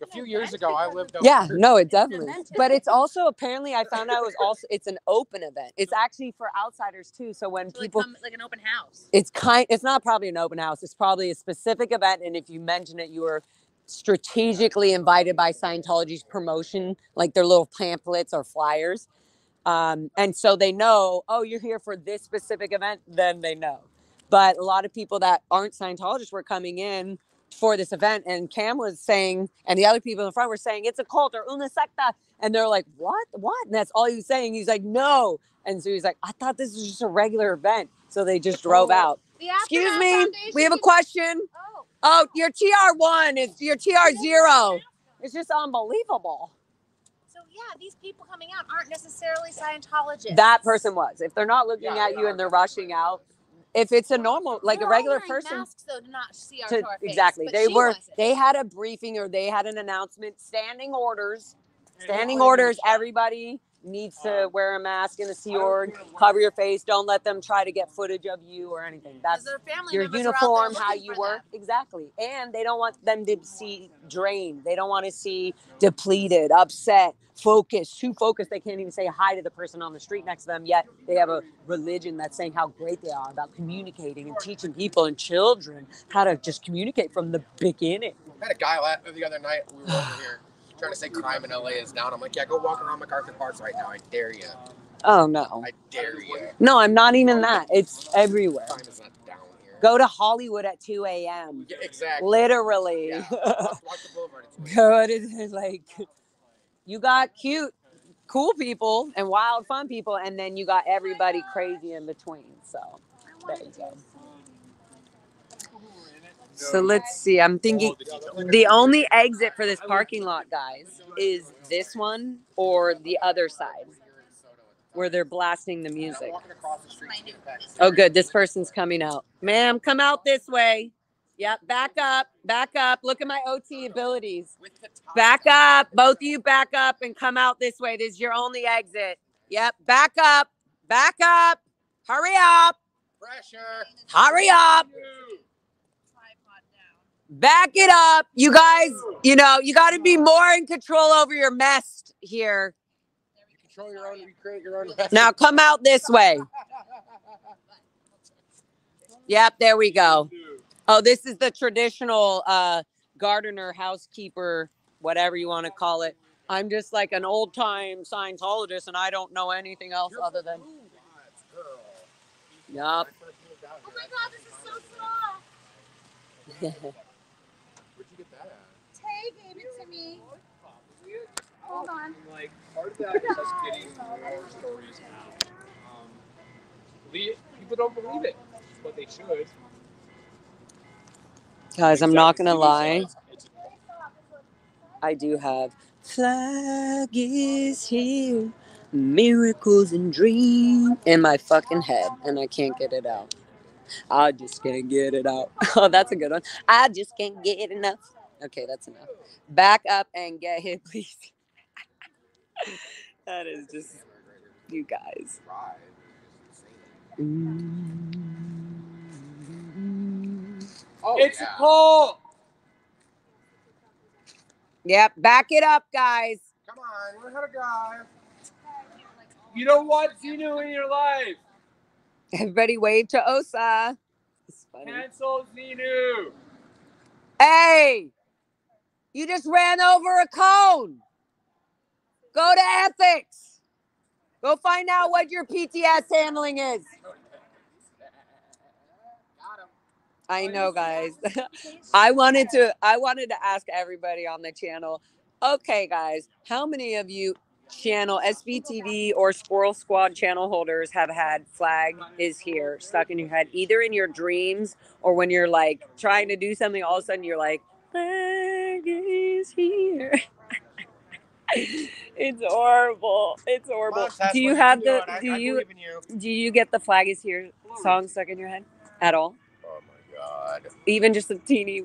[SPEAKER 5] A few years ago, I lived over
[SPEAKER 1] Yeah, no, it definitely. But it's also apparently I found out it's an open event. It's actually for outsiders too. So when people
[SPEAKER 4] like an open house.
[SPEAKER 1] it's not probably an open house. It's probably a specific event, and if you mention it, you were strategically invited by Scientology's promotion, like their little pamphlets or flyers. And so they know, oh, you're here for this specific event, then they know. But a lot of people that aren't Scientologists were coming in for this event, and Cam was saying, and the other people in the front were saying, it's a cult or una secta. And they're like, what? And that's all he was saying. He's like, no. And so he's like, I thought this was just a regular event. So they just drove out. Excuse me, we have a question. Oh, your TR1 is your TR0. It's just unbelievable.
[SPEAKER 4] So yeah, these people coming out aren't necessarily Scientologists.
[SPEAKER 1] That person was. If they're not looking at you and they're rushing out, if it's a normal, like a regular person,
[SPEAKER 4] masks, though, to not see our face,
[SPEAKER 1] exactly.
[SPEAKER 4] but
[SPEAKER 1] They had a briefing or they had an announcement, standing orders. Everybody needs to wear a mask in the Sea Org, cover your face. Don't let them try to get footage of you or anything. That's your uniform, how you work. Exactly. And they don't want them to see drained. They don't want to see depleted, upset, focused, too focused. They can't even say hi to the person on the street next to them, yet they have a religion that's saying how great they are about communicating and teaching people and children how to just communicate from the beginning.
[SPEAKER 5] I had a guy the other night, we were over here trying to say crime in LA is down. I'm like, yeah, go walk around MacArthur Park right now. I dare you.
[SPEAKER 1] Oh, no.
[SPEAKER 5] I dare you.
[SPEAKER 1] No, I'm not even that. It's everywhere.
[SPEAKER 5] Crime is not down here.
[SPEAKER 1] Go to Hollywood at 2 a.m.
[SPEAKER 5] Yeah, exactly.
[SPEAKER 1] Literally.
[SPEAKER 5] Yeah. Walk the boulevard at 2
[SPEAKER 1] Go to, like, you got cute, cool people and wild, fun people, and then you got everybody crazy in between. So, there you go. So let's see. I'm thinking the only exit for this parking lot, guys, is this one or the other side where they're blasting the music. Oh, good. This person's coming out. Ma'am, come out this way. Yep. Back up. Back up. Look at my OT abilities. Back up. Both of you back up and come out this way. This is your only exit. Yep. Back up. Back up. Hurry up.
[SPEAKER 5] Pressure.
[SPEAKER 1] Hurry up. Back it up. You guys, you know, you got to be more in control over your mess here.
[SPEAKER 5] You control your own, you create your own recipe.
[SPEAKER 1] Now come out this way. Yep, there we go. Oh, this is the traditional gardener, housekeeper, whatever you want to call it. I'm just like an old-time Scientologist, and I don't know anything else other than... Yup.
[SPEAKER 6] Oh my God, this is so soft.
[SPEAKER 5] Where'd you get that at?
[SPEAKER 6] Tay gave it to me. Hold on.
[SPEAKER 2] Like, part of that is us getting more stories out. People don't believe it, but they should.
[SPEAKER 1] Guys, I'm not going to lie. I do have flag is here, miracles and dreams in my fucking head, and I can't get it out. I just can't get it out. Oh, that's a good one. I just can't get enough. Okay, that's enough. Back up and get hit, please. That is just you guys.
[SPEAKER 5] Oh,
[SPEAKER 2] It's
[SPEAKER 5] yeah.
[SPEAKER 2] a call.
[SPEAKER 1] Yep, back it up, guys.
[SPEAKER 5] Come on, learn how to drive.
[SPEAKER 2] You don't want Xenu in your life.
[SPEAKER 1] Everybody wave to Osa. It's funny.
[SPEAKER 2] Cancel Xenu.
[SPEAKER 1] Hey, you just ran over a cone. Go to ethics. Go find out what your PTS handling is. I know, guys. I wanted to ask everybody on the channel. Okay, guys, how many of you channel SBTV or Squirrel Squad channel holders have had flag is here stuck in your head, either in your dreams or when you're like trying to do something, all of a sudden you're like, flag is here. It's horrible. It's horrible. Do you have the do you get the flag is here song stuck in your head at all?
[SPEAKER 5] Oh my God.
[SPEAKER 1] Even just a teeny.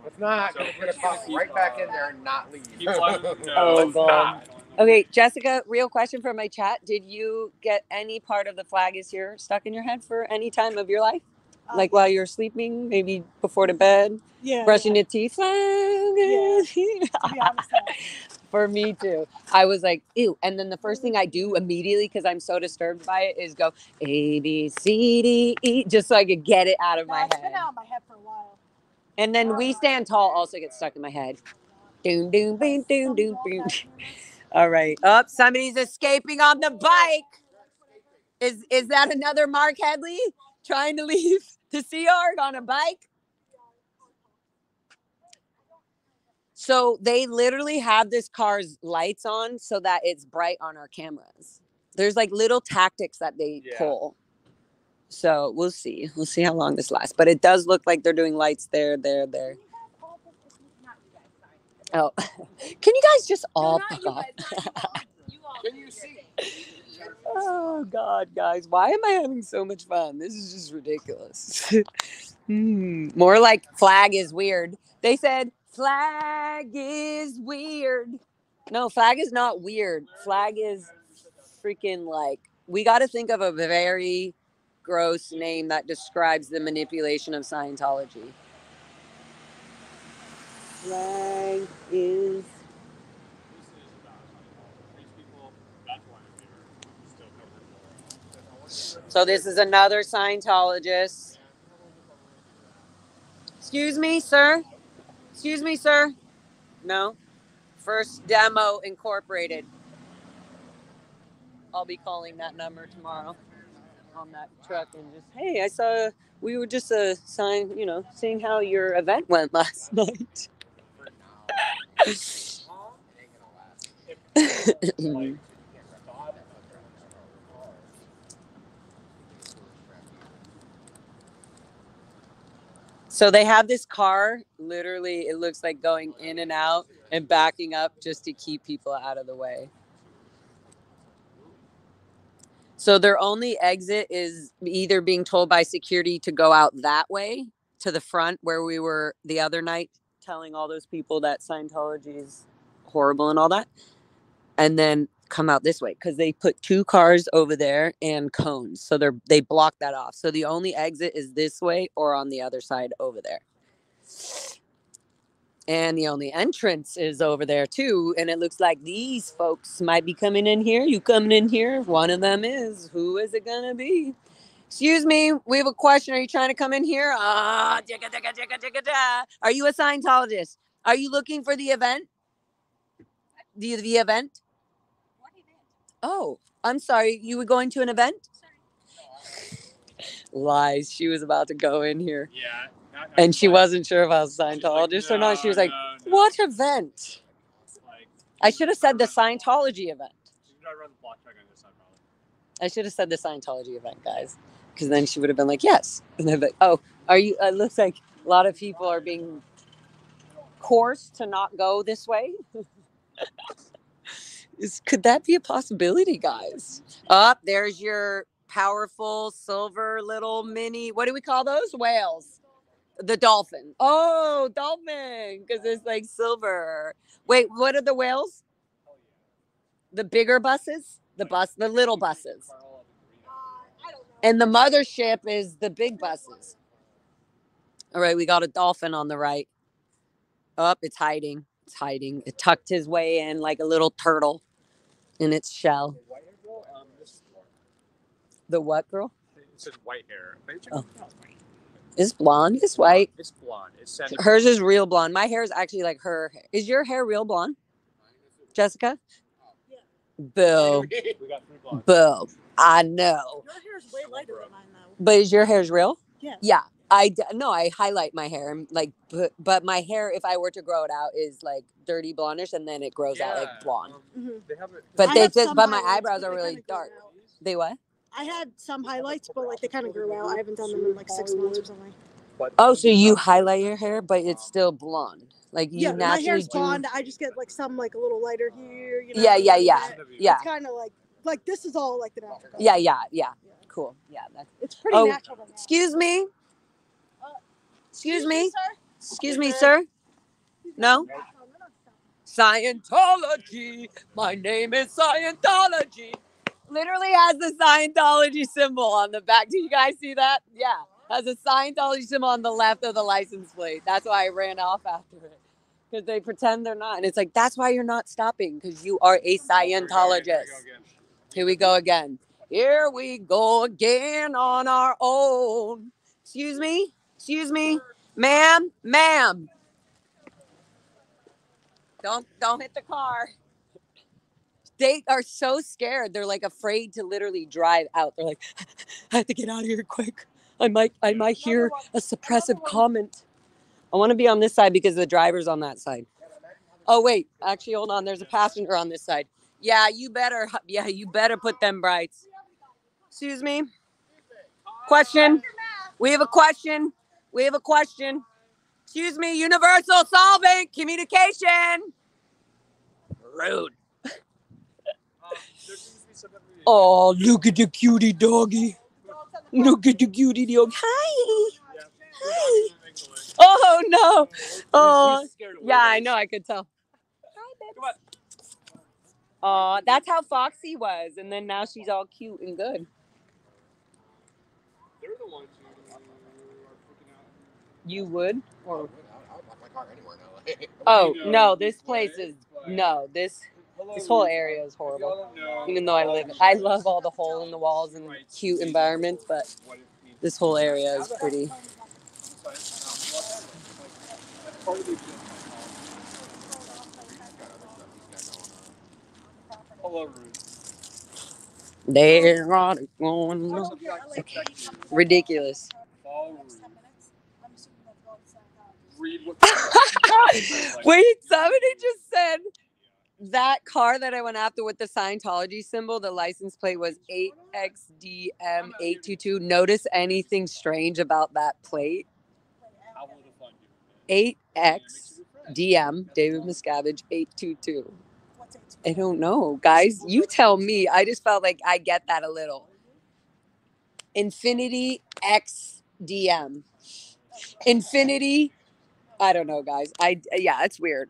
[SPEAKER 5] It's not. We're going to pop right back in there and not leave.
[SPEAKER 1] Oh, God. Okay, Jessica, real question from my chat. Did you get any part of the flag is here stuck in your head for any time of your life? Like while you're sleeping, maybe before to bed, brushing your teeth? Flag is here. For me too. I was like, ew. And then the first thing I do immediately, because I'm so disturbed by it, is go A, B, C, D, E, just so I could get it out of my head.
[SPEAKER 6] It's been out of my head for a while.
[SPEAKER 1] And then We Stand Tall also gets stuck in my head. Doom, doom, boom, doom, doom, boom. All right. Oh, somebody's escaping on the bike. Is that another Mark Headley trying to leave the Sea Yard on a bike? So they literally have this car's lights on so that it's bright on our cameras. There's like little tactics that they pull. So we'll see. We'll see how long this lasts. But it does look like they're doing lights there. Oh, can you guys just all fuck off?
[SPEAKER 5] Can you see?
[SPEAKER 1] Oh, God, guys. Why am I having so much fun? This is just ridiculous. More like flag is weird. They said flag is weird. No, flag is not weird. Flag is freaking like, we got to think of a very gross name that describes the manipulation of Scientology. Flag is... So this is another Scientologist. Excuse me, sir? Excuse me, sir? No? First Demo Incorporated. I'll be calling that number tomorrow. on that truck and just, hey, I saw we were just seeing how your event went last night.
[SPEAKER 5] For now, it ain't gonna last.
[SPEAKER 1] Mm. So they have this car, literally, it looks like going in and out and backing up just to keep people out of the way. So their only exit is either being told by security to go out that way to the front where we were the other night telling all those people that Scientology is horrible and all that, and then come out this way because they put 2 cars over there and cones. So they block that off. So the only exit is this way or on the other side over there. And the only entrance is over there too. And it looks like these folks might be coming in here. You coming in here? One of them is. Who is it going to be? Excuse me. We have a question. Are you trying to come in here? Are you a Scientologist? Are you looking for the event? The event?
[SPEAKER 3] What event?
[SPEAKER 1] Oh, I'm sorry. You were going to an event? Lies. She was about to go in here.
[SPEAKER 2] Yeah.
[SPEAKER 1] And she wasn't sure if I was a Scientologist or not. She was like, what event?
[SPEAKER 2] Like,
[SPEAKER 1] I should have said the Scientology event.
[SPEAKER 2] you can run the block truck on this side, probably.
[SPEAKER 1] I should have said the Scientology event, guys. Because then she would have been like, yes. And then, oh, are you, it looks like a lot of people are being coerced to not go this way. Could that be a possibility, guys? Up, there's your powerful silver little mini, what do we call those? Whales. The dolphin. Oh, dolphin, because it's like silver. Wait, what are the whales? The bigger buses? The little buses.
[SPEAKER 6] I don't know.
[SPEAKER 1] And the mothership is the big buses. All right, we got a dolphin on the right. Up, it's hiding. It's hiding. It tucked his way in like a little turtle in its shell. The what girl?
[SPEAKER 2] It says white hair.
[SPEAKER 1] Oh. It's blonde. It's white.
[SPEAKER 2] It's blonde. It's
[SPEAKER 1] hers is real blonde. My hair is actually like her. Is your hair real blonde, Jessica?
[SPEAKER 6] Yeah.
[SPEAKER 1] Boo.
[SPEAKER 2] We got 3 blondes.
[SPEAKER 1] Boo. I know.
[SPEAKER 6] Your hair's way lighter than mine, though.
[SPEAKER 1] But is your hair's real?
[SPEAKER 6] Yeah.
[SPEAKER 1] Yeah. No, I highlight my hair. Like, but my hair, if I were to grow it out, is like dirty blondish, and then it grows out like blonde.
[SPEAKER 2] They have it.
[SPEAKER 1] But
[SPEAKER 6] I have some
[SPEAKER 1] but my
[SPEAKER 6] highlights,
[SPEAKER 1] eyebrows
[SPEAKER 6] but
[SPEAKER 1] are
[SPEAKER 6] they
[SPEAKER 1] really
[SPEAKER 6] kinda grew
[SPEAKER 1] dark.
[SPEAKER 6] out.
[SPEAKER 1] They what?
[SPEAKER 6] I had some highlights, but like they kind of grew out. I haven't done them in like 6 months or something.
[SPEAKER 1] Oh, so you highlight your hair, but it's still blonde. Like you
[SPEAKER 6] Yeah, my
[SPEAKER 1] naturally
[SPEAKER 6] hair's
[SPEAKER 1] do.
[SPEAKER 6] blonde. I just get like some like a little lighter here. You know,
[SPEAKER 1] Yeah.
[SPEAKER 6] It's kind of like this is all like the natural color.
[SPEAKER 1] Yeah. Cool. Yeah.
[SPEAKER 6] It's pretty
[SPEAKER 1] Oh,
[SPEAKER 6] natural. Right now.
[SPEAKER 1] Excuse me. Excuse me.
[SPEAKER 6] sir.
[SPEAKER 1] Excuse me, sir. No? Scientology. My name is Scientology. Literally has the Scientology symbol on the back. Do you guys see that? Yeah. Has a Scientology symbol on the left of the license plate. That's why I ran off after it. Because they pretend they're not. And it's like, that's why you're not stopping. Because you are a Scientologist. Here we go again. Here we go again on our own. Excuse me? Excuse me? Ma'am? Ma'am. Don't hit the car. They are so scared. They're like afraid to literally drive out. They're like, I have to get out of here quick. I might hear a suppressive comment. I want to be on this side because the driver's on that side. Oh wait, actually hold on. There's a passenger on this side. Yeah, you better put them brights. Excuse me. Question. We have a question. Excuse me, universal solvent communication. Rude. Oh, look at the cutie doggy. Look at the cutie dog. Hi. Hi. Oh, no. Oh, yeah, I know. I could tell. Hi, babe. Oh, that's how Foxy was. And then now she's all cute and good.
[SPEAKER 2] They're the ones who are freaking out.
[SPEAKER 1] You would? Or...
[SPEAKER 5] I would lock my car anywhere now.
[SPEAKER 1] Oh, no, this place is... No, this whole area is horrible. Even though I love all the hole in the walls and cute environments, but this whole area is pretty...
[SPEAKER 2] Hello, Rude.
[SPEAKER 1] They're on it going on. Okay. Ridiculous.
[SPEAKER 2] Read what
[SPEAKER 1] Wait, somebody just said that car that I went after with the Scientology symbol, the license plate was 8XDM822. Notice anything strange about that plate? 8XDM, David Miscavige, 822. I don't know. Guys, you tell me. I just felt like I get that a little. Infinity XDM. Infinity. I don't know, guys. Yeah, it's weird.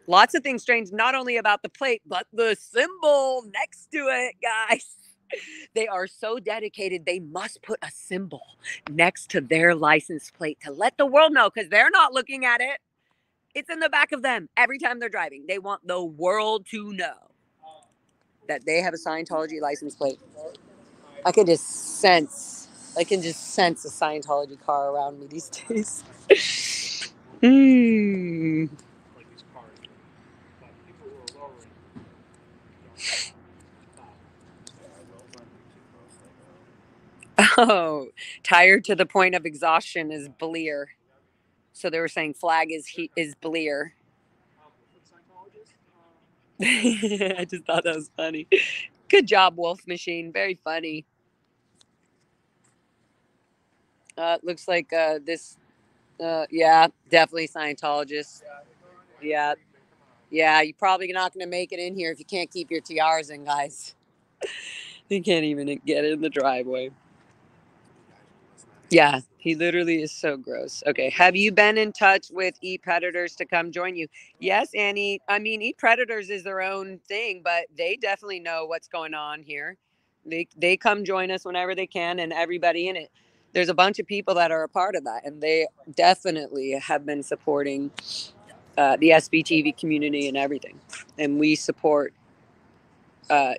[SPEAKER 1] Lots of things strange, not only about the plate, but the symbol next to it, guys. They are so dedicated, they must put a symbol next to their license plate to let the world know, because they're not looking at it. It's in the back of them every time they're driving. They want the world to know that they have a Scientology license plate. I can just sense a Scientology car around me these days. Oh, tired to the point of exhaustion is Bleer. So they were saying flag is Bleer. I just thought that was funny. Good job, Wolf Machine. Very funny. Looks like this. Yeah, definitely Scientologist. Yeah. Yeah, you're probably not going to make it in here if you can't keep your tiaras in, guys. You can't even get in the driveway. Yeah, he literally is so gross. Okay, have you been in touch with Eat Predators to come join you? Yes, Annie. I mean, Eat Predators is their own thing, but they definitely know what's going on here. They come join us whenever they can, and everybody in it. There's a bunch of people that are a part of that, and they definitely have been supporting the SBTV community and everything. And we support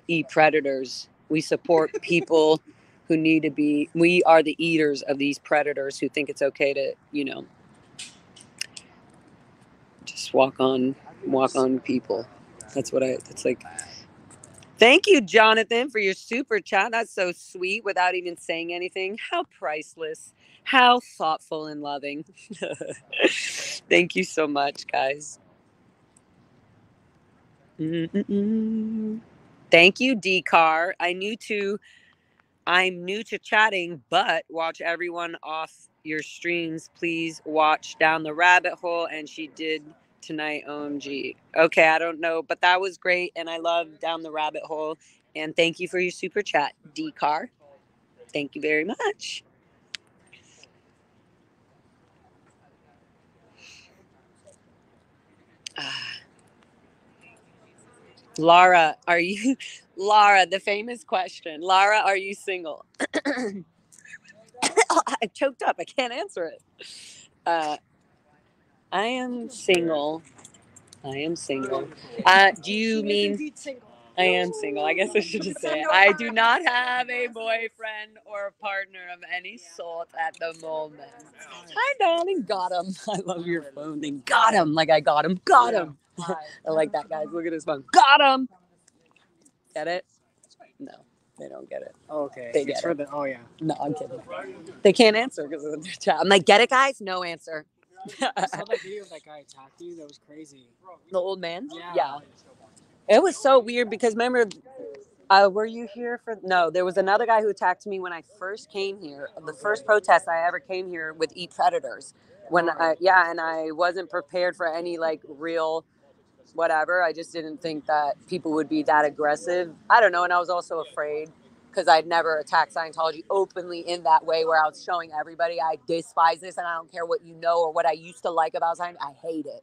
[SPEAKER 1] Eat Predators. We support people who need to be. We are the eaters of these predators who think it's okay to, just walk on people. That's like. Thank you, Jonathan, for your super chat. That's so sweet without even saying anything. How priceless. How thoughtful and loving. Thank you so much, guys. Thank you, D-Car. I'm new to chatting, but watch everyone off your streams. Please watch Down the Rabbit Hole, and she did tonight, OMG. Okay, I don't know, but that was great, and I love Down the Rabbit Hole. And thank you for your super chat, D-Car. Thank you very much. Laura, the famous question. Laura, are you single? I choked up. I can't answer it. I am single. Do you mean I am single? I guess I should just say it. I do not have a boyfriend or a partner of any sort at the moment. Hi, darling. Got him. I love your phone thing. Got him. Like I got him. Got him. I like that, guys. Look at his phone. Got him. Get it? No, they don't get it.
[SPEAKER 5] Okay.
[SPEAKER 1] They get it.
[SPEAKER 5] Oh, yeah.
[SPEAKER 1] No, I'm kidding. They can't answer because of their chat. I'm like, get it, guys? No answer.
[SPEAKER 5] I saw that video of that guy attacked you. That was crazy.
[SPEAKER 1] The old man?
[SPEAKER 5] Yeah.
[SPEAKER 1] It was so weird because remember, were you here for? No, there was another guy who attacked me when I first came here. The first protest I ever came here with Eat Predators. And I wasn't prepared for any like real whatever. I just didn't think that people would be that aggressive. I don't know. And I was also afraid because I'd never attacked Scientology openly in that way where I was showing everybody I despise this and I don't care what you know or what I used to like about Scientology. I hate it.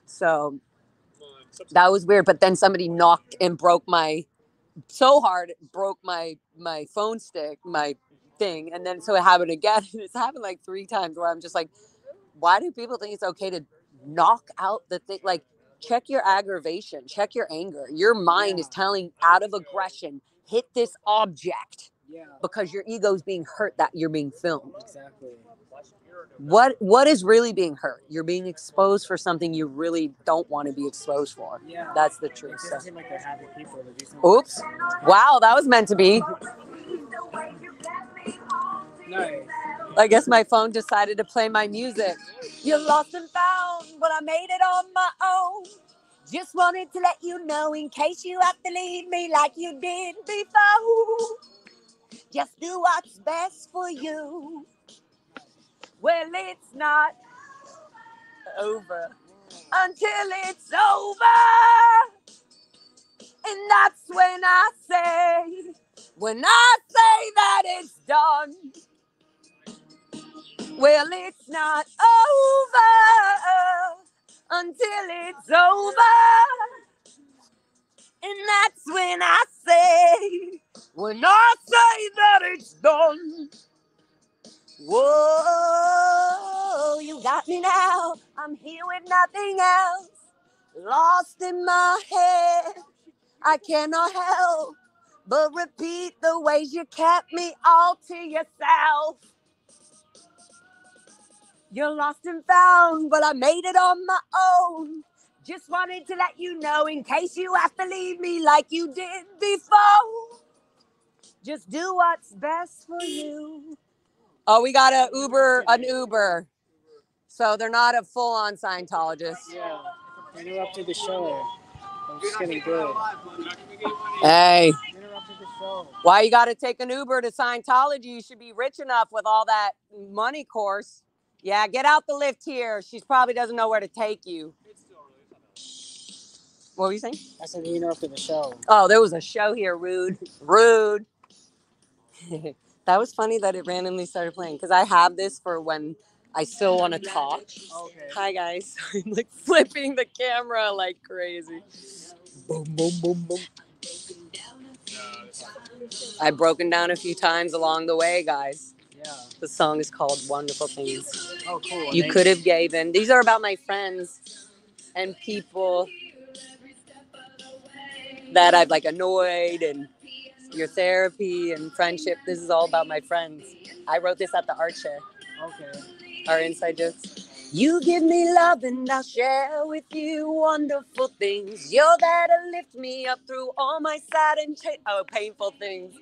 [SPEAKER 1] So that was weird. But then somebody knocked and broke my phone stick, my thing. And then so it happened again. It's happened like 3 times where I'm just like, why do people think it's okay to knock out the thing? Like, check your aggravation, check your anger. Your mind is telling out of aggression, hit this object.
[SPEAKER 2] Yeah,
[SPEAKER 1] because your ego's being hurt that you're being filmed.
[SPEAKER 2] exactly.
[SPEAKER 1] What is really being hurt? You're being exposed for something you really don't want to be exposed for.
[SPEAKER 2] Yeah.
[SPEAKER 1] That's the
[SPEAKER 2] It
[SPEAKER 1] truth.
[SPEAKER 2] doesn't
[SPEAKER 1] So.
[SPEAKER 2] seem like they're happy people to do something.
[SPEAKER 1] Oops. Wow, that was meant to be.
[SPEAKER 2] Nice.
[SPEAKER 1] I guess my phone decided to play my music. You're lost and found, but I made it on my own. Just wanted to let you know in case you have to leave me like you did before. Just do what's best for you. Well, it's not over until it's over. And that's when I say that it's done. Well, it's not over until it's over. And that's when I say that it's done. Whoa, you got me now. I'm here with nothing else. Lost in my head. I cannot help but repeat the ways you kept me all to yourself. You're lost and found, but I made it on my own. Just wanted to let you know in case you have to leave me like you did before. Just do what's best for you. Oh, we got an Uber. So they're not a full-on Scientologist.
[SPEAKER 2] Yeah. They interrupted the show. I'm just getting good.
[SPEAKER 1] Hey,
[SPEAKER 2] Interrupted the show.
[SPEAKER 1] why you got to take an Uber to Scientology? You should be rich enough with all that money course. Yeah, get out the lift here. She probably doesn't know where to take you. What were you saying?
[SPEAKER 2] I said he interrupted the show.
[SPEAKER 1] Oh, there was a show here. Rude. That was funny that it randomly started playing because I have this for when I still want to talk.
[SPEAKER 2] Okay.
[SPEAKER 1] Hi, guys. I'm like flipping the camera like crazy. Boom, boom, boom, boom. I've broken down a few times along the way, guys.
[SPEAKER 2] Yeah.
[SPEAKER 1] The song is called Wonderful Things.
[SPEAKER 2] Oh, cool.
[SPEAKER 1] You could have given. These are about my friends and people that I've like annoyed and your therapy and friendship. This is all about my friends. I wrote this at the art share.
[SPEAKER 2] Okay.
[SPEAKER 1] Our inside jokes. You give me love and I'll share with you wonderful things. You're there to lift me up through all my sad and painful things.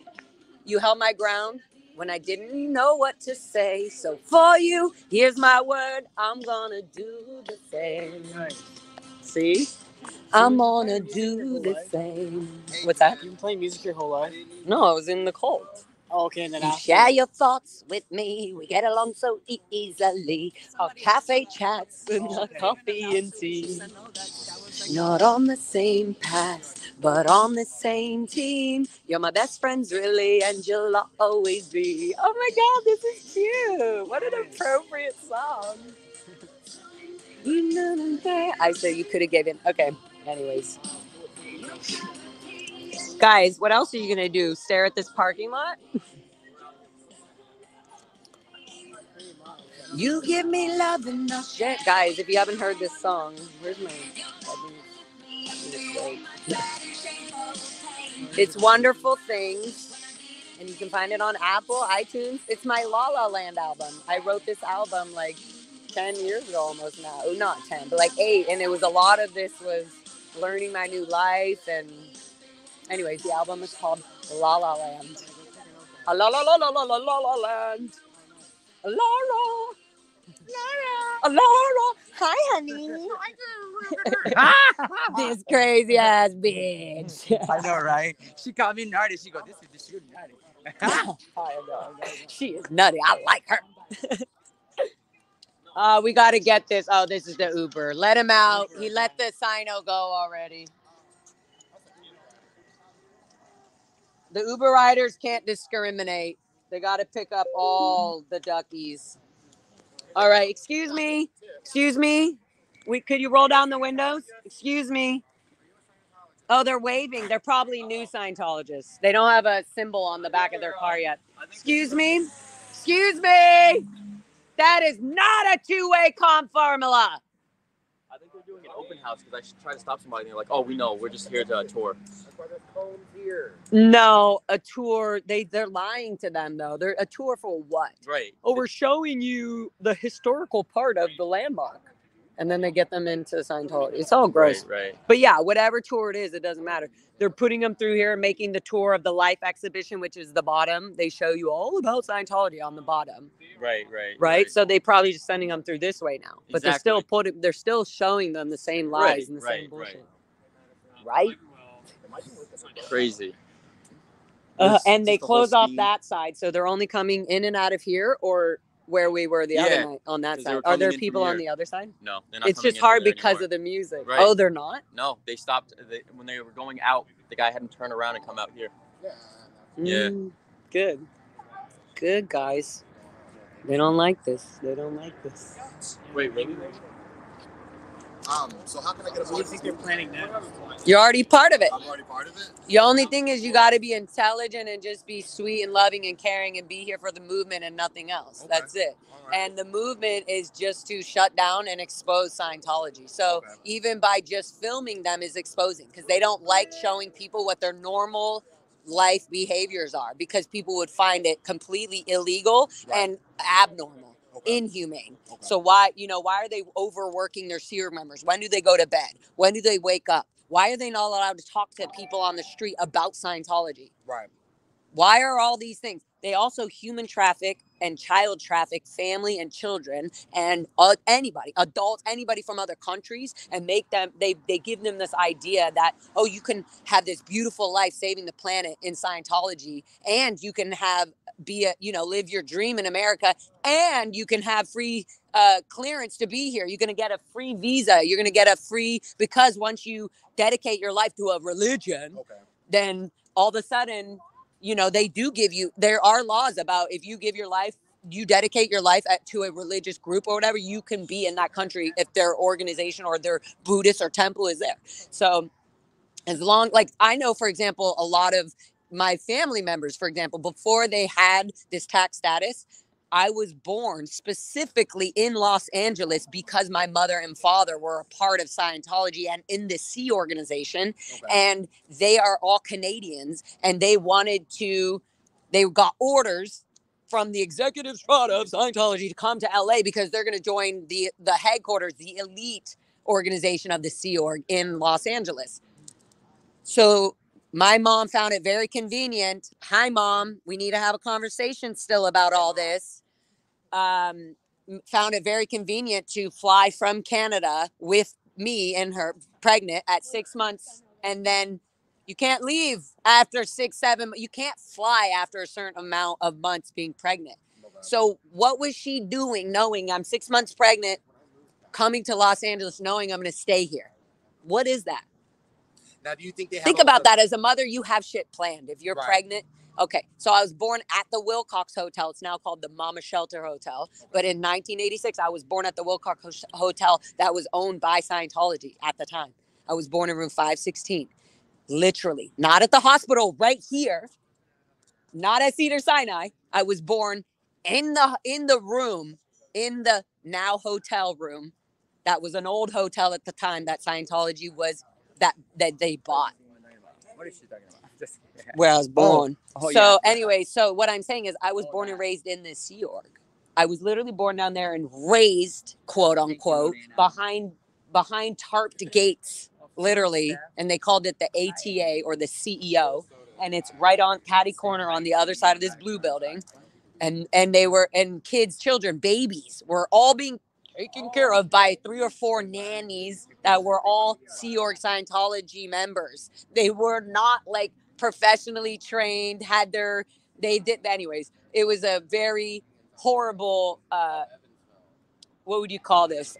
[SPEAKER 1] You held my ground when I didn't know what to say. So for you, here's my word. I'm gonna do the same.
[SPEAKER 2] Nice.
[SPEAKER 1] See? I'm gonna do the same. What's that?
[SPEAKER 2] You've been playing music your whole life?
[SPEAKER 1] No, I was in the cult.
[SPEAKER 2] Oh, okay. And then
[SPEAKER 1] You
[SPEAKER 2] after.
[SPEAKER 1] share your thoughts with me. We get along so easily. Our cafe chats and our coffee and tea. Not on the same path, but on the same team. You're my best friends, really, and you'll always be. Oh my God, this is cute. What an appropriate song. I say you could have given. Okay, anyways. Guys, what else are you going to do? Stare at this parking lot? You give me love and I'll share. Guys, if you haven't heard this song, where's my... It's Wonderful Things, and you can find it on Apple, iTunes. It's my La La Land album. I wrote this album like 10 years ago almost now. Oh, not 10, but like 8. And it was a lot of this was learning my new life. And anyways, the album is called La La Land. La la la la la la la la land. Laura. Laura. Hi, honey. This crazy ass bitch.
[SPEAKER 5] I know, right? She called me nutty. She goes, "This is the shooting nutty."
[SPEAKER 1] I know. She is nutty. I like her. We got to get this. Oh, this is the Uber. Let him out. He let the Sino go already. The Uber riders can't discriminate. They got to pick up all the duckies. All right. Excuse me. Could you roll down the windows? Excuse me. Oh, they're waving. They're probably new Scientologists. They don't have a symbol on the back of their car yet. Excuse me. That is not a two-way comp formula.
[SPEAKER 7] I think they're doing an open house because I should try to stop somebody. And they're like, "Oh, we know. We're just here to tour."
[SPEAKER 5] That's why there's cones here.
[SPEAKER 1] No, a tour. They're lying to them though. They're a tour for what?
[SPEAKER 7] Right.
[SPEAKER 1] Oh, we're showing you the historical part of the landmark, and then they get them into Scientology. It's all gross.
[SPEAKER 7] Right.
[SPEAKER 1] But yeah, whatever tour it is, it doesn't matter. They're putting them through here, making the tour of the Life exhibition, which is the bottom. They show you all about Scientology on the bottom. Right. So they probably just sending them through this way now, but they're still showing them the same lies and the same bullshit. Right.
[SPEAKER 7] Crazy.
[SPEAKER 1] And they close off that side, so they're only coming in and out of here, or where we were the other night on that side. Are there people on the other side?
[SPEAKER 7] No, they're not.
[SPEAKER 1] It's just hard because of the music.
[SPEAKER 7] Right.
[SPEAKER 1] Oh, they're not?
[SPEAKER 7] No, they stopped when they were going out. The guy had them turn around and come out here. Yeah.
[SPEAKER 1] Good. Good, guys. They don't like this. They don't like this.
[SPEAKER 7] Wait, really?
[SPEAKER 5] So how can I get a
[SPEAKER 2] You think they're planning that?
[SPEAKER 1] You're already part of it.
[SPEAKER 5] I'm already part of it?
[SPEAKER 1] The only thing is you got to be intelligent and just be sweet and loving and caring and be here for the movement and nothing else.
[SPEAKER 5] Okay.
[SPEAKER 1] That's it.
[SPEAKER 5] Right.
[SPEAKER 1] And the movement is just to shut down and expose Scientology. So even by just filming them is exposing, because they don't like showing people what their normal life behaviors are, because people would find it completely illegal and abnormal. Inhumane. So why are they overworking their SEER members? When do they go to bed? When do they wake up? Why are they not allowed to talk to people on the street about Scientology?
[SPEAKER 5] Right.
[SPEAKER 1] Why are all these things? They also human traffic and child traffic family and children and anybody, adults, anybody from other countries, and make them, they give them this idea that, oh, you can have this beautiful life saving the planet in Scientology, and you can live your dream in America, and you can have free clearance to be here. You're going to get a free visa. You're going to get a free, because once you dedicate your life to a religion, then all of a sudden, they do give you, there are laws about if you give your life, you dedicate your life to a religious group or whatever, you can be in that country if their organization or their Buddhist or temple is there. So as long, I know, for example, a lot of my family members, for example, before they had this tax status, I was born specifically in Los Angeles because my mother and father were a part of Scientology and in the Sea organization. And they are all Canadians, and they got orders from the executive strata of Scientology to come to LA because they're going to join the headquarters, the elite organization of the Sea Org in Los Angeles. So my mom found it very convenient. Hi, Mom. We need to have a conversation still about all this. Found it very convenient to fly from Canada with me and her pregnant at 6 months. And then you can't leave after 6, 7. You can't fly after a certain amount of months being pregnant. So what was she doing knowing I'm 6 months pregnant, coming to Los Angeles, knowing I'm going to stay here? What is that?
[SPEAKER 5] Now, do you think they have
[SPEAKER 1] Think about that as a mother, you have shit planned. If you're pregnant. Okay, so I was born at the Wilcox Hotel. It's now called the Mama Shelter Hotel. But in 1986, I was born at the Wilcox Hotel that was owned by Scientology at the time. I was born in room 516. Literally. Not at the hospital, right here. Not at Cedars-Sinai. I was born in the room, in the now hotel room. That was an old hotel at the time that Scientology was, that they bought.
[SPEAKER 5] What is she talking about?
[SPEAKER 1] Where I was born. Anyway, so what I'm saying is I was born and raised in the Sea Org. I was literally born down there and raised, quote unquote, behind tarped gates, literally. And they called it the ATA or the CEO. And it's right on catty corner on the other side of this blue building. And kids, children, babies were all being taken care of by 3 or 4 nannies that were all Sea Org Scientology members. They were not professionally trained, anyways. It was a very horrible, what would you call this?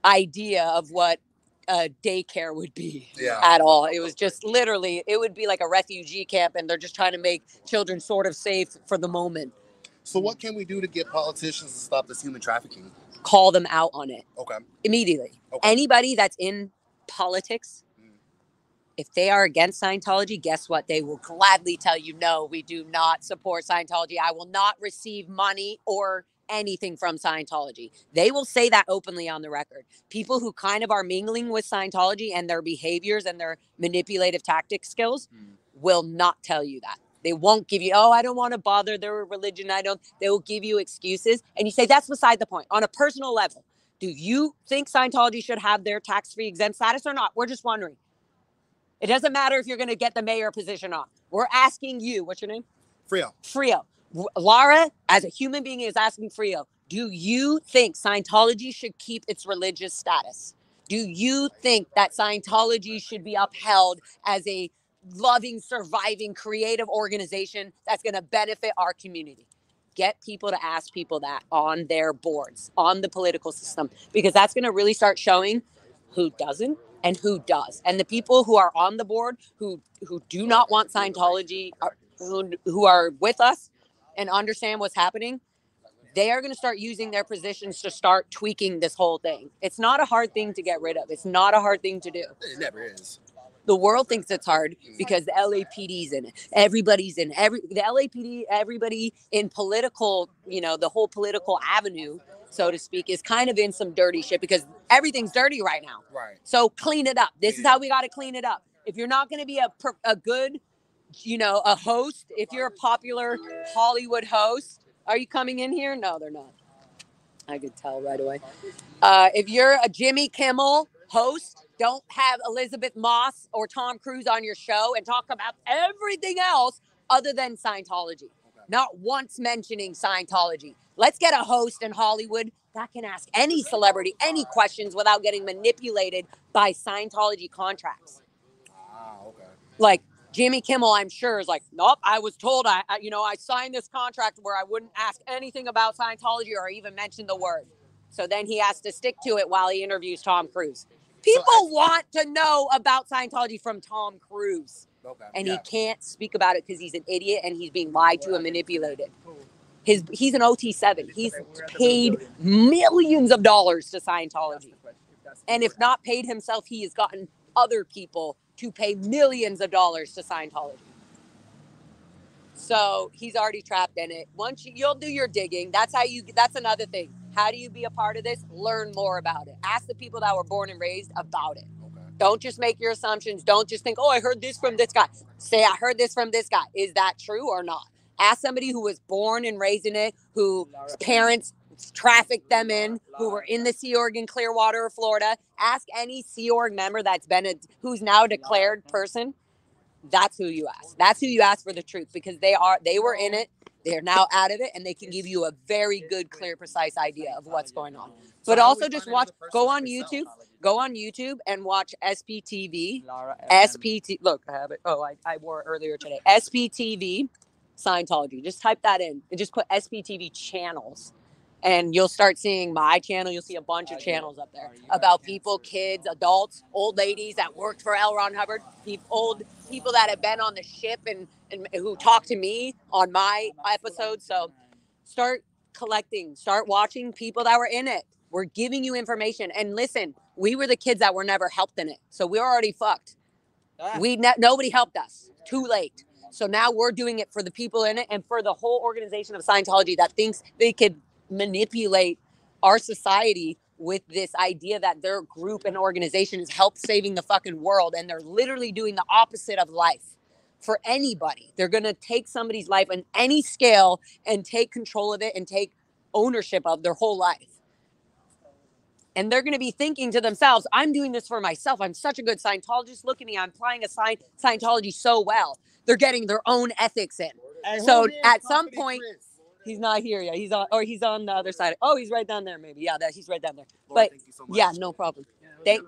[SPEAKER 1] Idea of what daycare would be at all. It was just literally, it would be like a refugee camp, and they're just trying to make children sort of safe for the moment.
[SPEAKER 5] So what can we do to get politicians to stop this human trafficking?
[SPEAKER 1] Call them out on it.
[SPEAKER 5] Okay.
[SPEAKER 1] Immediately.
[SPEAKER 5] Okay.
[SPEAKER 1] Anybody that's in politics, if they are against Scientology, guess what? They will gladly tell you, no, we do not support Scientology. I will not receive money or anything from Scientology. They will say that openly on the record. People who kind of are mingling with Scientology and their behaviors and their manipulative tactic skills will not tell you that. They won't give you, oh, I don't want to bother their religion. They will give you excuses. And you say, that's beside the point. On a personal level, do you think Scientology should have their tax-free exempt status or not? We're just wondering. It doesn't matter if you're going to get the mayor position on. We're asking you, what's your name? Frio. Lara, as a human being, is asking Frio, do you think Scientology should keep its religious status? Do you think that Scientology should be upheld as a loving, surviving, creative organization that's going to benefit our community? Get people to ask people that on their boards, on the political system, because that's going to really start showing who doesn't and who does. And the people who are on the board who do not want Scientology, who are with us and understand what's happening, they are going to start using their positions to start tweaking this whole thing. It's not a hard thing to get rid of. It's not a hard thing to do.
[SPEAKER 5] It never is.
[SPEAKER 1] The world thinks it's hard because the LAPD's in it. Everybody's in the LAPD, everybody in political, the whole political avenue, so to speak, is kind of in some dirty shit because everything's dirty right now.
[SPEAKER 5] Right.
[SPEAKER 1] So clean it up. This is how we got to clean it up. If you're not going to be a good, a host, if you're a popular Hollywood host, are you coming in here? No, they're not. I could tell right away. If you're a Jimmy Kimmel host, don't have Elizabeth Moss or Tom Cruise on your show and talk about everything else other than Scientology. Not once mentioning Scientology. Let's get a host in Hollywood that can ask any celebrity any questions without getting manipulated by Scientology contracts.
[SPEAKER 5] Okay.
[SPEAKER 1] Like Jimmy Kimmel, I'm sure, is like, nope, I was told I signed this contract where I wouldn't ask anything about Scientology or even mention the word. So then he has to stick to it while he interviews Tom Cruise. People want to know about Scientology from Tom Cruise.
[SPEAKER 5] Okay.
[SPEAKER 1] And he can't speak about it because he's an idiot and he's being lied to and manipulated. He's an OT7. He's paid millions of dollars to Scientology. And if not paid himself, he has gotten other people to pay millions of dollars to Scientology. So he's already trapped in it. Once you'll do your digging. That's another thing. How do you be a part of this? Learn more about it. Ask the people that were born and raised about it. Okay. Don't just make your assumptions. Don't just think, oh, I heard this from this guy. Say, I heard this from this guy. Is that true or not? Ask somebody who was born and raised in it, whose parents trafficked them in, who were in the Sea Org in Clearwater or Florida. Ask any Sea Org member who's now a declared person. That's who you ask. That's who you ask for the truth because they were in it. They're now out of it, and they can give you a very good, clear, precise idea of what's going on. But also just go on YouTube and watch SPTV. Look, I have it. Oh, I wore it earlier today. SPTV Scientology. Just type that in and just put SPTV channels. And you'll start seeing my channel. You'll see a bunch of channels up there about people, kids, adults, old ladies that worked for L. Ron Hubbard, old people that have been on the ship and who talk to me on my episodes. So start collecting, start watching people that were in it. We're giving you information. And listen, we were the kids that were never helped in it. So we're already fucked. Nobody helped us. Too late. So now we're doing it for the people in it and for the whole organization of Scientology that thinks they could manipulate our society with this idea that their group and organization is help saving the fucking world. And they're literally doing the opposite of life for anybody. They're going to take somebody's life on any scale and take control of it and take ownership of their whole life. And they're going to be thinking to themselves, I'm doing this for myself. I'm such a good Scientologist. Look at me. I'm applying Scientology so well. They're getting their own ethics in. So at some point, he's not here yet. He's on the other side. Oh, he's right down there. Maybe. Yeah, he's right down there. But thank you so much. Yeah, no problem.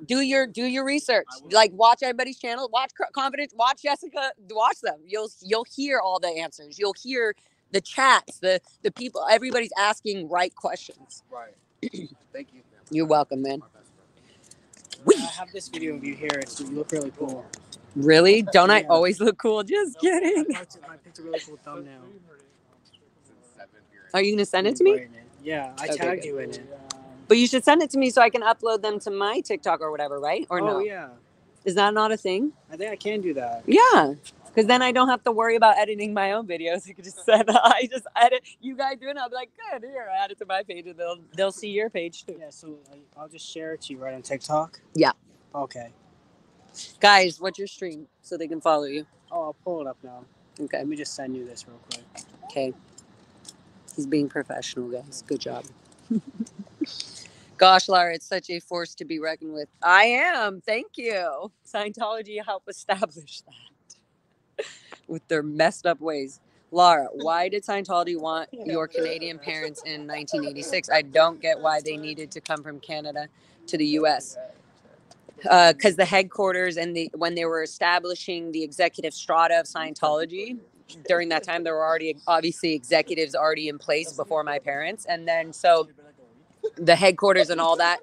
[SPEAKER 1] Do your research. Like watch everybody's channel. Watch Confidence. Watch Jessica. Watch them. You'll hear all the answers. You'll hear the chats. The people. Everybody's asking right questions.
[SPEAKER 5] Right. Thank you.
[SPEAKER 1] You're welcome, man.
[SPEAKER 2] I have this video of you here. You look really cool.
[SPEAKER 1] Really? Don't I always look cool? Just kidding.
[SPEAKER 2] I picked a really cool thumbnail.
[SPEAKER 1] Are you going to send it to me?
[SPEAKER 2] Yeah, I tagged you in it.
[SPEAKER 1] But you should send it to me so I can upload them to my TikTok or whatever, right? Or no?
[SPEAKER 2] Oh, yeah.
[SPEAKER 1] Is that not a thing?
[SPEAKER 2] I think I can do that.
[SPEAKER 1] Yeah. Because then I don't have to worry about editing my own videos. You can just send. I just edit. You guys do it. I'll be like, good. Here, I add it to my page, and they'll see your page too.
[SPEAKER 8] Yeah, so I'll just share it to you right on TikTok.
[SPEAKER 1] Yeah.
[SPEAKER 8] Okay.
[SPEAKER 1] Guys, what's your stream so they can follow you?
[SPEAKER 8] Oh, I'll pull it up now.
[SPEAKER 1] Okay.
[SPEAKER 8] Let me just send you this real quick.
[SPEAKER 1] Okay. He's being professional, guys. Good job. Gosh, Lara, it's such a force to be reckoned with. I am. Thank you. Scientology helped establish that with their messed up ways. Lara, why did Scientology want your Canadian parents in 1986? I don't get why they needed to come from Canada to the U.S. Because the headquarters and when they were establishing the executive strata of Scientology, during that time, there were already obviously executives already in place before my parents. And then so the headquarters and all that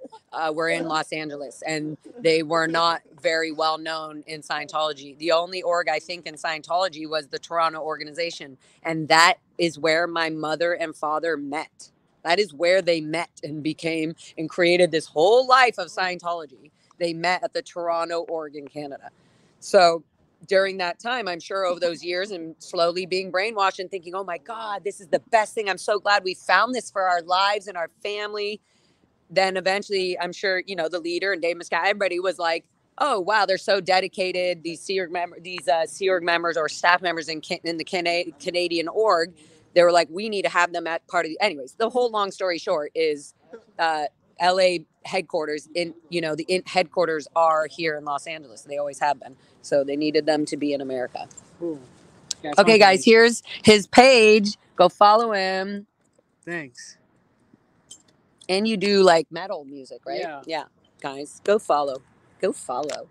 [SPEAKER 1] were in Los Angeles, and they were not very well known in Scientology. The only org I think in Scientology was the Toronto organization. And that is where my mother and father met. That is where they met and became and created this whole life of Scientology. They met at the Toronto org in Canada. So during that time, I'm sure over those years and slowly being brainwashed and thinking, oh my God, this is the best thing. I'm so glad we found this for our lives and our family. Then eventually, I'm sure, the leader and Dave Muscat, everybody was like, oh, wow, they're so dedicated. These Sea Org members or staff members in the Canadian org, they were like, we need to have them at part of the, anyways, the whole long story short is LA headquarters the headquarters are here in Los Angeles. They always have been. So they needed them to be in America.
[SPEAKER 8] Cool. Yeah,
[SPEAKER 1] okay, guys, here's his page. Go follow him.
[SPEAKER 8] Thanks.
[SPEAKER 1] And you do like metal music, right?
[SPEAKER 8] Yeah.
[SPEAKER 1] Guys, go follow. Go follow.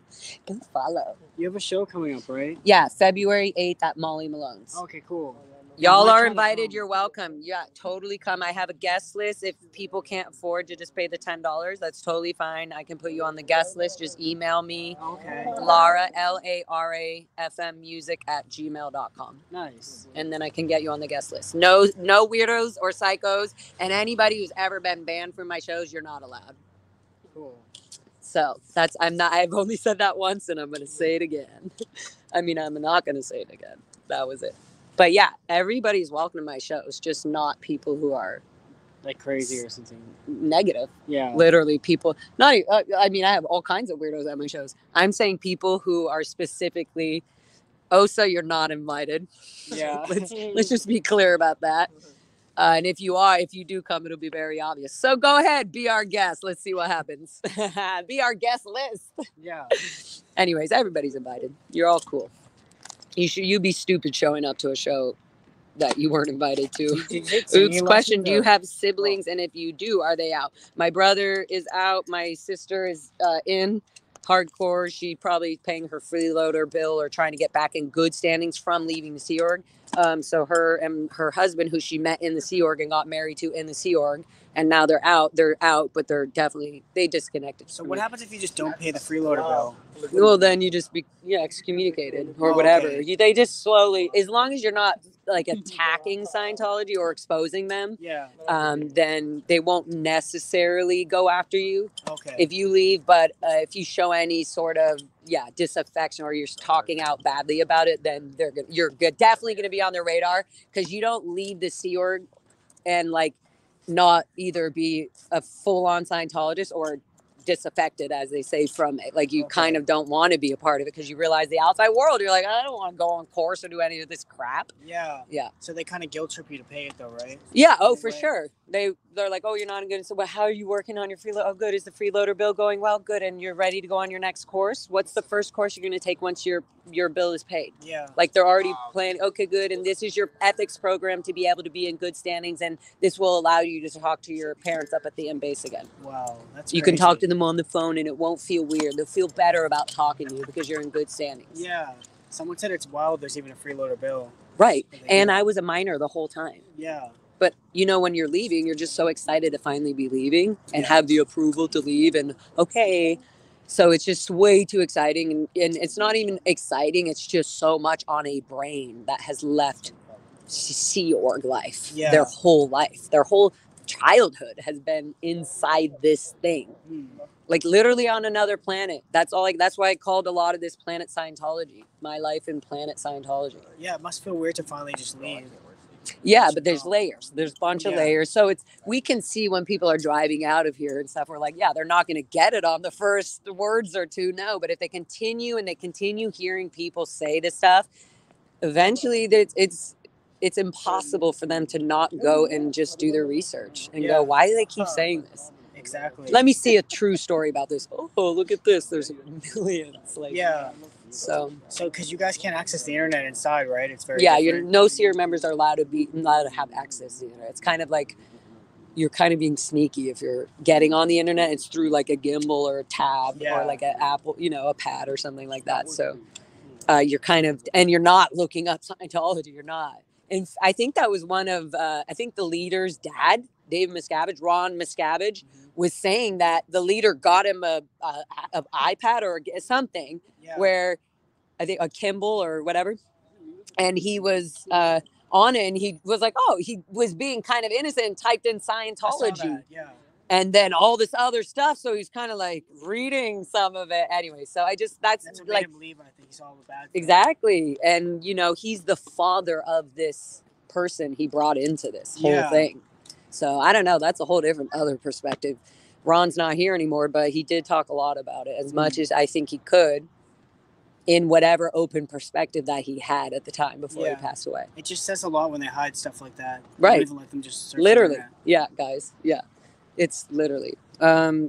[SPEAKER 1] Go follow.
[SPEAKER 8] You have a show coming up, right?
[SPEAKER 1] Yeah, February 8th at Molly Malone's.
[SPEAKER 8] Okay, cool.
[SPEAKER 1] Y'all are invited. You're welcome. Yeah, totally come. I have a guest list. If people can't afford to just pay the $10, that's totally fine. I can put you on the guest list. Just email me.
[SPEAKER 8] Okay.
[SPEAKER 1] Lara, LARA, fmmusic@gmail.com.
[SPEAKER 8] Nice.
[SPEAKER 1] And then I can get you on the guest list. No weirdos or psychos. And anybody who's ever been banned from my shows, you're not allowed.
[SPEAKER 8] Cool.
[SPEAKER 1] So I've only said that once and I'm going to say it again. I mean, I'm not going to say it again. That was it. But yeah, everybody's welcome to my shows, just not people who are
[SPEAKER 8] like crazy or something
[SPEAKER 1] negative.
[SPEAKER 8] Yeah,
[SPEAKER 1] literally people. Not. I mean, I have all kinds of weirdos at my shows. I'm saying people who are specifically. Osa, you're not invited.
[SPEAKER 8] Yeah,
[SPEAKER 1] let's just be clear about that. And if you do come, it'll be very obvious. So go ahead, be our guest. Let's see what happens. Be our guest list.
[SPEAKER 8] Yeah.
[SPEAKER 1] Anyways, everybody's invited. You're all cool. You'd be stupid showing up to a show that you weren't invited to. Oops, question, do you have siblings? And if you do, are they out? My brother is out. My sister is in hardcore. She probably paying her freeloader bill or trying to get back in good standings from leaving the Sea Org. So her and her husband, who she met in the Sea Org and got married to in the Sea Org, and now they're out, but they disconnected.
[SPEAKER 8] So what happens if you just don't pay the freeloader bill?
[SPEAKER 1] Well, then you just be excommunicated or whatever.
[SPEAKER 8] Okay.
[SPEAKER 1] They just slowly, as long as you're not like attacking Scientology or exposing them, then they won't necessarily go after you.
[SPEAKER 8] Okay.
[SPEAKER 1] If you leave, but if you show any sort of disaffection or you're talking out badly about it, then you're definitely going to be on their radar, because you don't leave the Sea Org and like not either be a full-on Scientologist or disaffected, as they say, from it. Like you kind of don't want to be a part of it because you realize the outside world. You're like, I don't want to go on course or do any of this crap.
[SPEAKER 8] Yeah.
[SPEAKER 1] Yeah.
[SPEAKER 8] So they kind of guilt trip you to pay it though, right?
[SPEAKER 1] Yeah. Oh, for sure. They're like, oh, you're not good. So, well, how are you working on your freeloader? Oh, good. Is the freeloader bill going well? Good. And you're ready to go on your next course? What's the first course you're going to take once your bill is paid?
[SPEAKER 8] Yeah.
[SPEAKER 1] Like they're already planning. Okay, good. And this is your ethics program to be able to be in good standings. And this will allow you to talk to your parents up at the M base again.
[SPEAKER 8] Wow. That's
[SPEAKER 1] You can talk to them on the phone and it won't feel weird. They'll feel better about talking to you because you're in good standings.
[SPEAKER 8] Yeah. Someone said it's wild there's even a freeloader bill.
[SPEAKER 1] Right. And I was a minor the whole time.
[SPEAKER 8] Yeah.
[SPEAKER 1] But, when you're leaving, you're just so excited to finally be leaving and have the approval to leave. And, okay. So it's just way too exciting. And it's not even exciting. It's just so much on a brain that has left Sea Org life.
[SPEAKER 8] Yeah.
[SPEAKER 1] Their whole life. childhood has been inside this thing. Like literally on another planet. That's why I called a lot of this Planet Scientology. My life in Planet Scientology.
[SPEAKER 8] Yeah, it must feel weird to finally just leave.
[SPEAKER 1] Yeah, but there's layers. There's a bunch of layers. So we can see when people are driving out of here and stuff, we're like, yeah, they're not going to get it on the first words or two. No, but if they continue hearing people say this stuff, eventually it's impossible for them to not go and just do their research and go, why do they keep saying this?
[SPEAKER 8] Exactly.
[SPEAKER 1] Let me see a true story about this. Oh, look at this. There's millions. Like,
[SPEAKER 8] yeah.
[SPEAKER 1] So
[SPEAKER 8] because you guys can't access the internet inside, right? It's very
[SPEAKER 1] your no seer members are allowed to have access to the internet. It's kind of like you're kind of being sneaky if you're getting on the internet. It's through like a gimbal or a tab or like an Apple, a pad or something like that. So you're kind of, and you're not looking up Scientology. You're not. And I think that was one of I think the leader's dad, Dave Miscavige, Ron Miscavige, was saying that the leader got him a iPad or something where I think a Kimball or whatever, and he was on it, and he was like, oh, he was being kind of innocent and typed in Scientology, and then all this other stuff. So he's kind of like reading some of it anyway. So that's
[SPEAKER 8] what
[SPEAKER 1] like
[SPEAKER 8] made him leave. I think he saw the bad.
[SPEAKER 1] Exactly, and he's the father of this person he brought into this whole thing. So I don't know. That's a whole different other perspective. Ron's not here anymore, but he did talk a lot about it as much as I think he could in whatever open perspective that he had at the time before he passed away.
[SPEAKER 8] It just says a lot when they hide stuff like that.
[SPEAKER 1] Right.
[SPEAKER 8] Don't even let them just search
[SPEAKER 1] literally. Yeah, guys. Yeah. It's literally.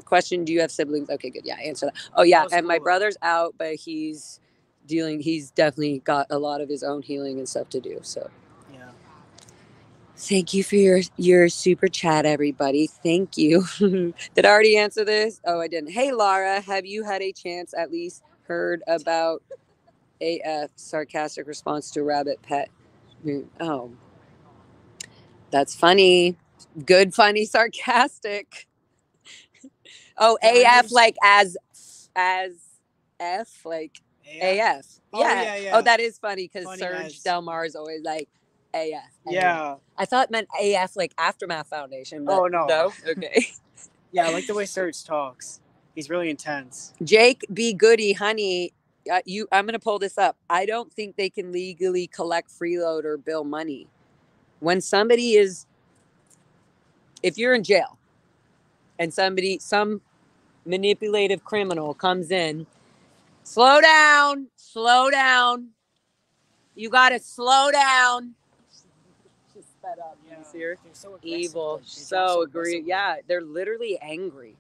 [SPEAKER 1] Question, do you have siblings? Okay, good. Yeah, answer that. Oh, yeah. And my brother's out, but he's definitely got a lot of his own healing and stuff to do. So. Thank you for your super chat, everybody. Thank you. Did I already answer this? Oh, I didn't. Hey, Laura, have you had a chance, at least heard about AF, sarcastic response to rabbit pet? Oh, that's funny. Good, funny, sarcastic. Oh, AF like as F, like AF.
[SPEAKER 8] Oh, yeah.
[SPEAKER 1] Oh, that is funny because Serge Delmar is always like, AF.
[SPEAKER 8] Yeah.
[SPEAKER 1] I thought it meant AF like Aftermath Foundation. But no. Okay.
[SPEAKER 8] Yeah, I like the way Serge talks. He's really intense.
[SPEAKER 1] Jake B. Goody, honey, I'm going to pull this up. I don't think they can legally collect freeload or bill money. When somebody is, if you're in jail and some manipulative criminal comes in, slow down. You got to slow down. Up. Yeah. Here. So evil. So agree. Yeah, they're literally angry.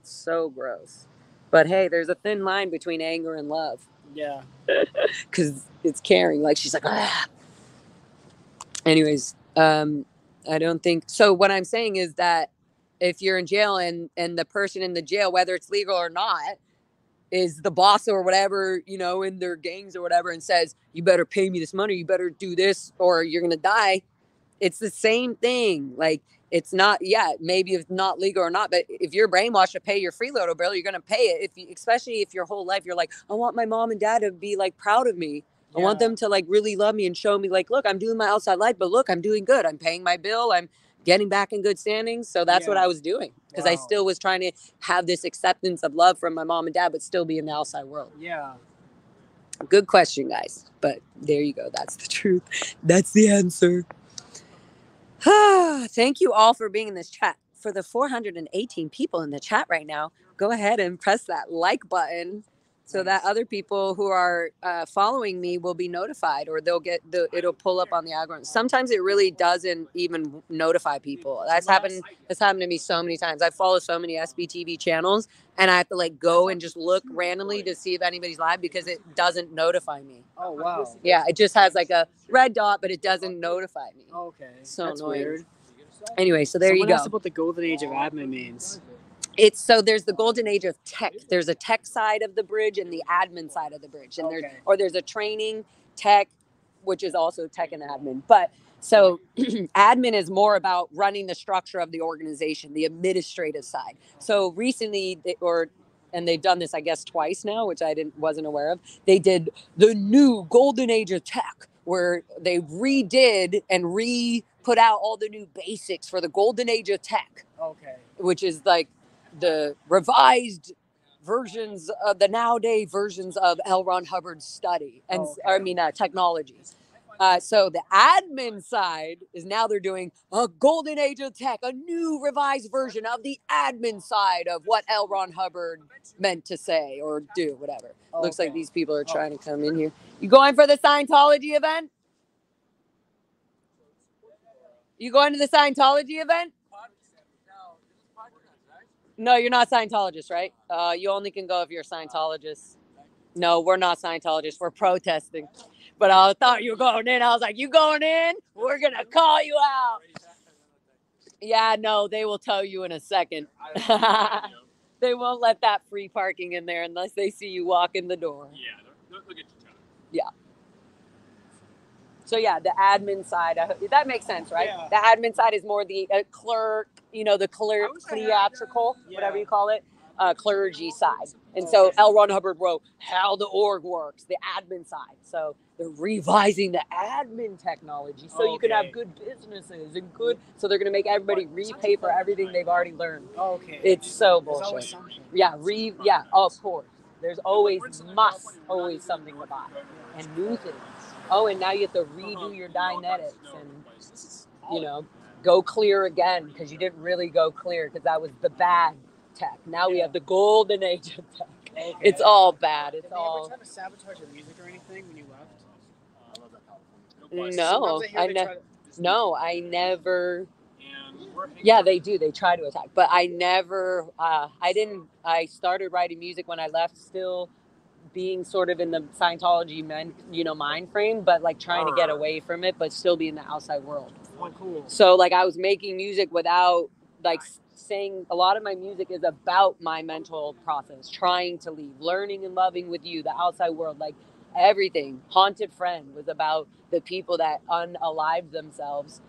[SPEAKER 1] So gross. But hey, there's a thin line between anger and love.
[SPEAKER 8] Yeah.
[SPEAKER 1] Because it's caring. Like she's like, ah. Anyways, I don't think so. What I'm saying is that if you're in jail and the person in the jail, whether it's legal or not, is the boss or whatever, in their gangs or whatever, and says, you better pay me this money, you better do this, or you're gonna die. It's the same thing. Like, it's not, maybe it's not legal or not, but if you're brainwashed to pay your freeloader bill, you're going to pay it. Especially if your whole life, you're like, I want my mom and dad to be like proud of me. I want them to like really love me and show me like, look, I'm doing my outside life, but look, I'm doing good. I'm paying my bill. I'm getting back in good standings. So that's what I was doing. Because I still was trying to have this acceptance of love from my mom and dad, but still be in the outside world.
[SPEAKER 8] Yeah.
[SPEAKER 1] Good question, guys. But there you go. That's the truth. That's the answer. Thank you all for being in this chat. For the 418 people in the chat right now, go ahead and press that like button so that other people who are following me will be notified, or it'll pull up on the algorithm. Sometimes it really doesn't even notify people. That's happened to me so many times. I follow so many SBTV channels, and I have to like go and just look randomly to see if anybody's live because it doesn't notify me.
[SPEAKER 8] Oh wow.
[SPEAKER 1] Yeah, it just has like a red dot, but it doesn't notify me.
[SPEAKER 8] Okay.
[SPEAKER 1] So
[SPEAKER 8] that's
[SPEAKER 1] annoying.
[SPEAKER 8] Weird.
[SPEAKER 1] Anyway, so there you go.
[SPEAKER 8] Asked about the golden age of admin means.
[SPEAKER 1] There's the golden age of tech. There's a tech side of the bridge and the admin side of the bridge. And there's a training tech, which is also tech and admin. But so admin is more about running the structure of the organization, the administrative side. So recently, they've done this, I guess, twice now, which I wasn't aware of. They did the new golden age of tech, where they redid and put out all the new basics for the golden age of tech,
[SPEAKER 8] Okay.
[SPEAKER 1] which is like the revised versions of the nowadays versions of L. Ron Hubbard's study and technology. So the admin side is now they're doing a golden age of tech, a new revised version of the admin side of what L. Ron Hubbard meant to say or do, whatever. Looks like these people are trying to come in here. You going for the Scientology event? You going to the Scientology event? No, you're not Scientologist, right? You only can go if you're a Scientologist. No, we're not Scientologists. We're protesting. But I thought you were going in. I was like, you going in? We're going to call you out. Yeah, no, they will tell you in a second. They won't let that free parking in there unless they see you walk in the door.
[SPEAKER 2] Yeah, they'll get you down.
[SPEAKER 1] Yeah. So yeah, the admin side, that makes sense, right?
[SPEAKER 8] Yeah.
[SPEAKER 1] The admin side is more the clerk, the theatrical, whatever you call it, clergy side. And so L. Ron Hubbard wrote how the org works, the admin side. So they're revising the admin technology so you can have good businesses and good. So they're going to make everybody repay for everything they've already learned.
[SPEAKER 8] Okay.
[SPEAKER 1] It's so
[SPEAKER 8] There's always
[SPEAKER 1] bullshit.
[SPEAKER 8] something.
[SPEAKER 1] Yeah, of course. There's always always something to buy and new things. Oh, and now you have to redo your Dynetics and, go clear again because you didn't really go clear because that was the bad tech. Now we have the golden age of tech. Okay. It's all bad. It's all.
[SPEAKER 8] Did they ever try to sabotage your music or anything when you left?
[SPEAKER 1] No, I never. Yeah, they do. They try to attack, but I never. I started writing music when I left. Still being sort of in the Scientology mind frame, but like trying to get away from it, but still be in the outside world.
[SPEAKER 8] Oh, cool.
[SPEAKER 1] So like I was making music without like saying a lot of my music is about my mental process, trying to leave, learning and loving with you, the outside world, like everything. Haunted Friend was about the people that unalived themselves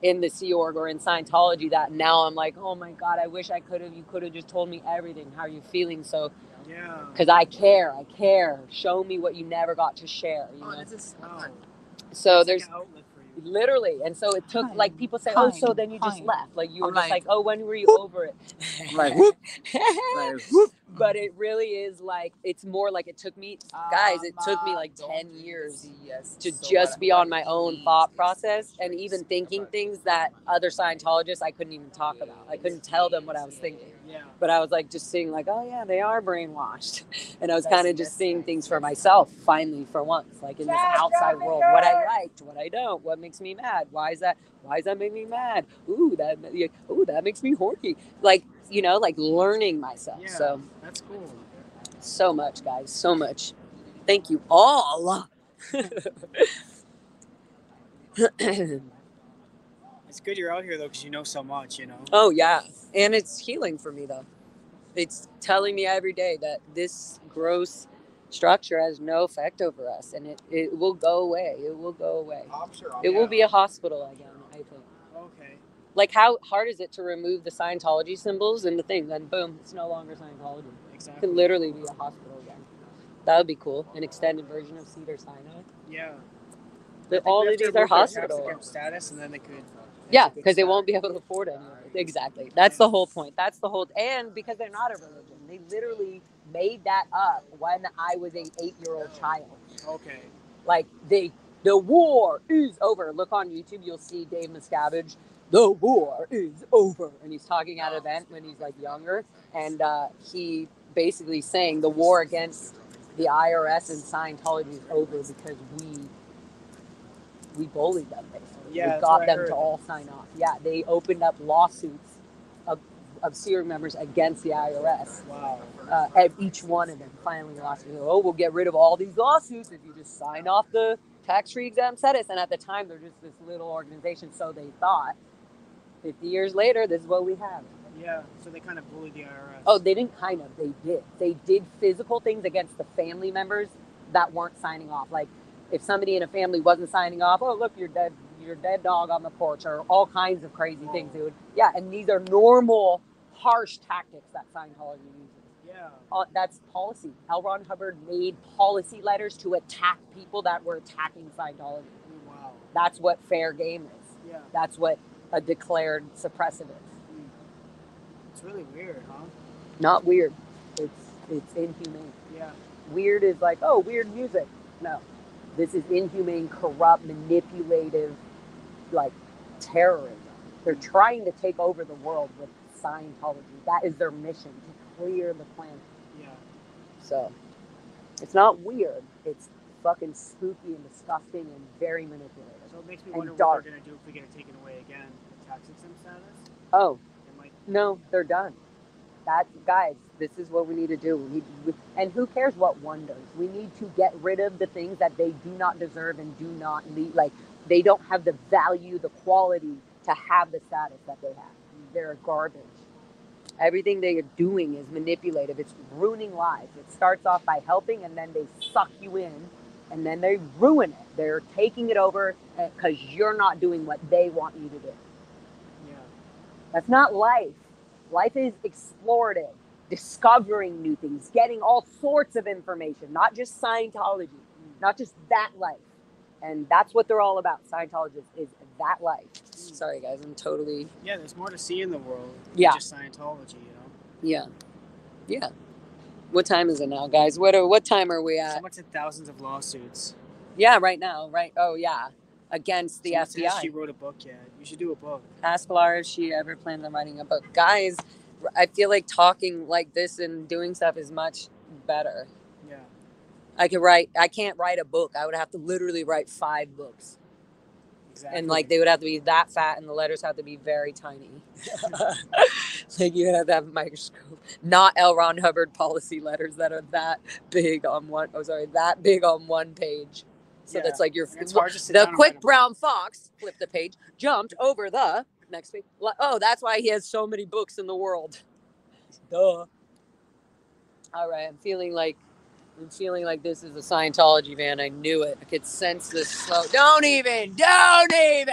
[SPEAKER 1] in the Sea Org or in Scientology that now I'm like, oh my God, I wish I could have, you could have just told me everything. How are you feeling? So
[SPEAKER 8] yeah,
[SPEAKER 1] because I care. Show me what you never got to share. So there's
[SPEAKER 8] like an outlet for you.
[SPEAKER 1] Literally, and so it took like people say, oh, so then you just left, like you were just like, oh, when were you over it?
[SPEAKER 5] Like, whoop.
[SPEAKER 1] But it really is like it's more like it took me, guys. It took me like 10 years to just be on my own thought process and even thinking things that other Scientologists I couldn't even talk about. I couldn't tell them what I was thinking.
[SPEAKER 8] Yeah.
[SPEAKER 1] But I was like just seeing like, oh yeah, they are brainwashed, and I was kind of just seeing things for myself finally for once, like in this outside world, what I liked, what I don't, what makes me mad, why is that make me mad? Ooh, that makes me horny. Like like learning myself.
[SPEAKER 8] Yeah,
[SPEAKER 1] so
[SPEAKER 8] that's cool.
[SPEAKER 1] So much, guys, so much. Thank you all.
[SPEAKER 8] It's good you're out here though, because you know so much.
[SPEAKER 1] Oh yeah, and it's healing for me though. It's telling me every day that this gross structure has no effect over us, and it will go away. It will go away.
[SPEAKER 5] I'm sure.
[SPEAKER 1] It will be a hospital again, I think.
[SPEAKER 8] Okay.
[SPEAKER 1] Like, how hard is it to remove the Scientology symbols and the thing? Then boom, it's no longer Scientology.
[SPEAKER 8] Exactly.
[SPEAKER 1] It could literally be a hospital again. That would be cool. An extended version of Cedar Sinai.
[SPEAKER 8] Yeah.
[SPEAKER 1] All of these are hospitals.
[SPEAKER 8] Status, and then they could.
[SPEAKER 1] Yeah, because they won't be able to afford it. Exactly. That's the whole point. And because they're not a religion, they literally made that up when I was an 8-year-old child.
[SPEAKER 8] Okay.
[SPEAKER 1] Like the war is over. Look on YouTube, you'll see Dave Miscavige. The war is over, and he's talking at an event when he's like younger, and he basically saying the war against the IRS and Scientology is over because we bullied them basically.
[SPEAKER 8] Yeah,
[SPEAKER 1] we got them to all sign off. Yeah, they opened up lawsuits of Sea members against the IRS.
[SPEAKER 8] Wow.
[SPEAKER 1] Each one of them finally lost. We'll get rid of all these lawsuits if you just sign off the tax-free exempt status. And at the time, they're just this little organization, so they thought. 50 years later, this is what we have.
[SPEAKER 8] Yeah, so they kind of bullied the IRS.
[SPEAKER 1] Oh, they didn't kind of. They did. They did physical things against the family members that weren't signing off. Like, if somebody in a family wasn't signing off, oh, look, your dead dog on the porch, or all kinds of crazy things. And these are normal, harsh tactics that Scientology uses.
[SPEAKER 8] Yeah.
[SPEAKER 1] That's policy. L. Ron Hubbard made policy letters to attack people that were attacking Scientology.
[SPEAKER 8] Wow.
[SPEAKER 1] That's what fair game is.
[SPEAKER 8] Yeah.
[SPEAKER 1] That's what a declared suppressive is.
[SPEAKER 8] It's really weird, huh?
[SPEAKER 1] Not weird. It's inhumane.
[SPEAKER 8] Yeah.
[SPEAKER 1] Weird is like, oh, weird music. No. This is inhumane, corrupt, manipulative, like terrorism. They're trying to take over the world with Scientology. That is their mission, to clear the planet.
[SPEAKER 8] Yeah.
[SPEAKER 1] So it's not weird. It's fucking spooky and disgusting and very manipulative.
[SPEAKER 8] So it makes me
[SPEAKER 1] And
[SPEAKER 8] wonder
[SPEAKER 1] dark.
[SPEAKER 8] what they're gonna do if we get it taken away again. The tax exempt status.
[SPEAKER 1] Oh,
[SPEAKER 8] They might.
[SPEAKER 1] no, they're done. Guys, this is what we need to do. And who cares what one does? We need to get rid of the things that they do not deserve and do not need. Like, they don't have the value, the quality to have the status that they have. They're garbage. Everything they are doing is manipulative. It's ruining lives. It starts off by helping, and then they suck you in, and then they ruin it. They're taking it over because you're not doing what they want you to do.
[SPEAKER 8] Yeah.
[SPEAKER 1] That's not life. Life is explorative, discovering new things, getting all sorts of information, not just Scientology, not just that life. And that's what they're all about. Scientologists is that life. Sorry, guys, I'm totally...
[SPEAKER 8] Yeah, there's more to see in the world than
[SPEAKER 1] Yeah.
[SPEAKER 8] just Scientology, you know?
[SPEAKER 1] Yeah. Yeah. What time is it now, guys? What time are we at?
[SPEAKER 8] Someone said thousands of lawsuits.
[SPEAKER 1] Yeah, right now, right? Oh, yeah. Against the
[SPEAKER 8] Someone says
[SPEAKER 1] FBI.
[SPEAKER 8] She wrote a book yet. You should do a book.
[SPEAKER 1] Ask Laura if she ever plans on writing a book. Guys, I feel like talking like this and doing stuff is much better.
[SPEAKER 8] Yeah.
[SPEAKER 1] I can't write a book. I would have to literally write 5 books.
[SPEAKER 8] Exactly.
[SPEAKER 1] And like they would have to be that fat and the letters have to be very tiny. Like you would have to have a microscope. Not L. Ron Hubbard policy letters that are that big on one page. So
[SPEAKER 8] Yeah.
[SPEAKER 1] that's like your
[SPEAKER 8] It's hard to sit down
[SPEAKER 1] the
[SPEAKER 8] and
[SPEAKER 1] quick
[SPEAKER 8] write a book.
[SPEAKER 1] brown fox flipped the page, jumped over the next page. Oh, that's why he has so many books in the world. Duh. All right, I'm feeling like this is a Scientology van. I knew it. I could sense this slow. Don't even! Get out of here!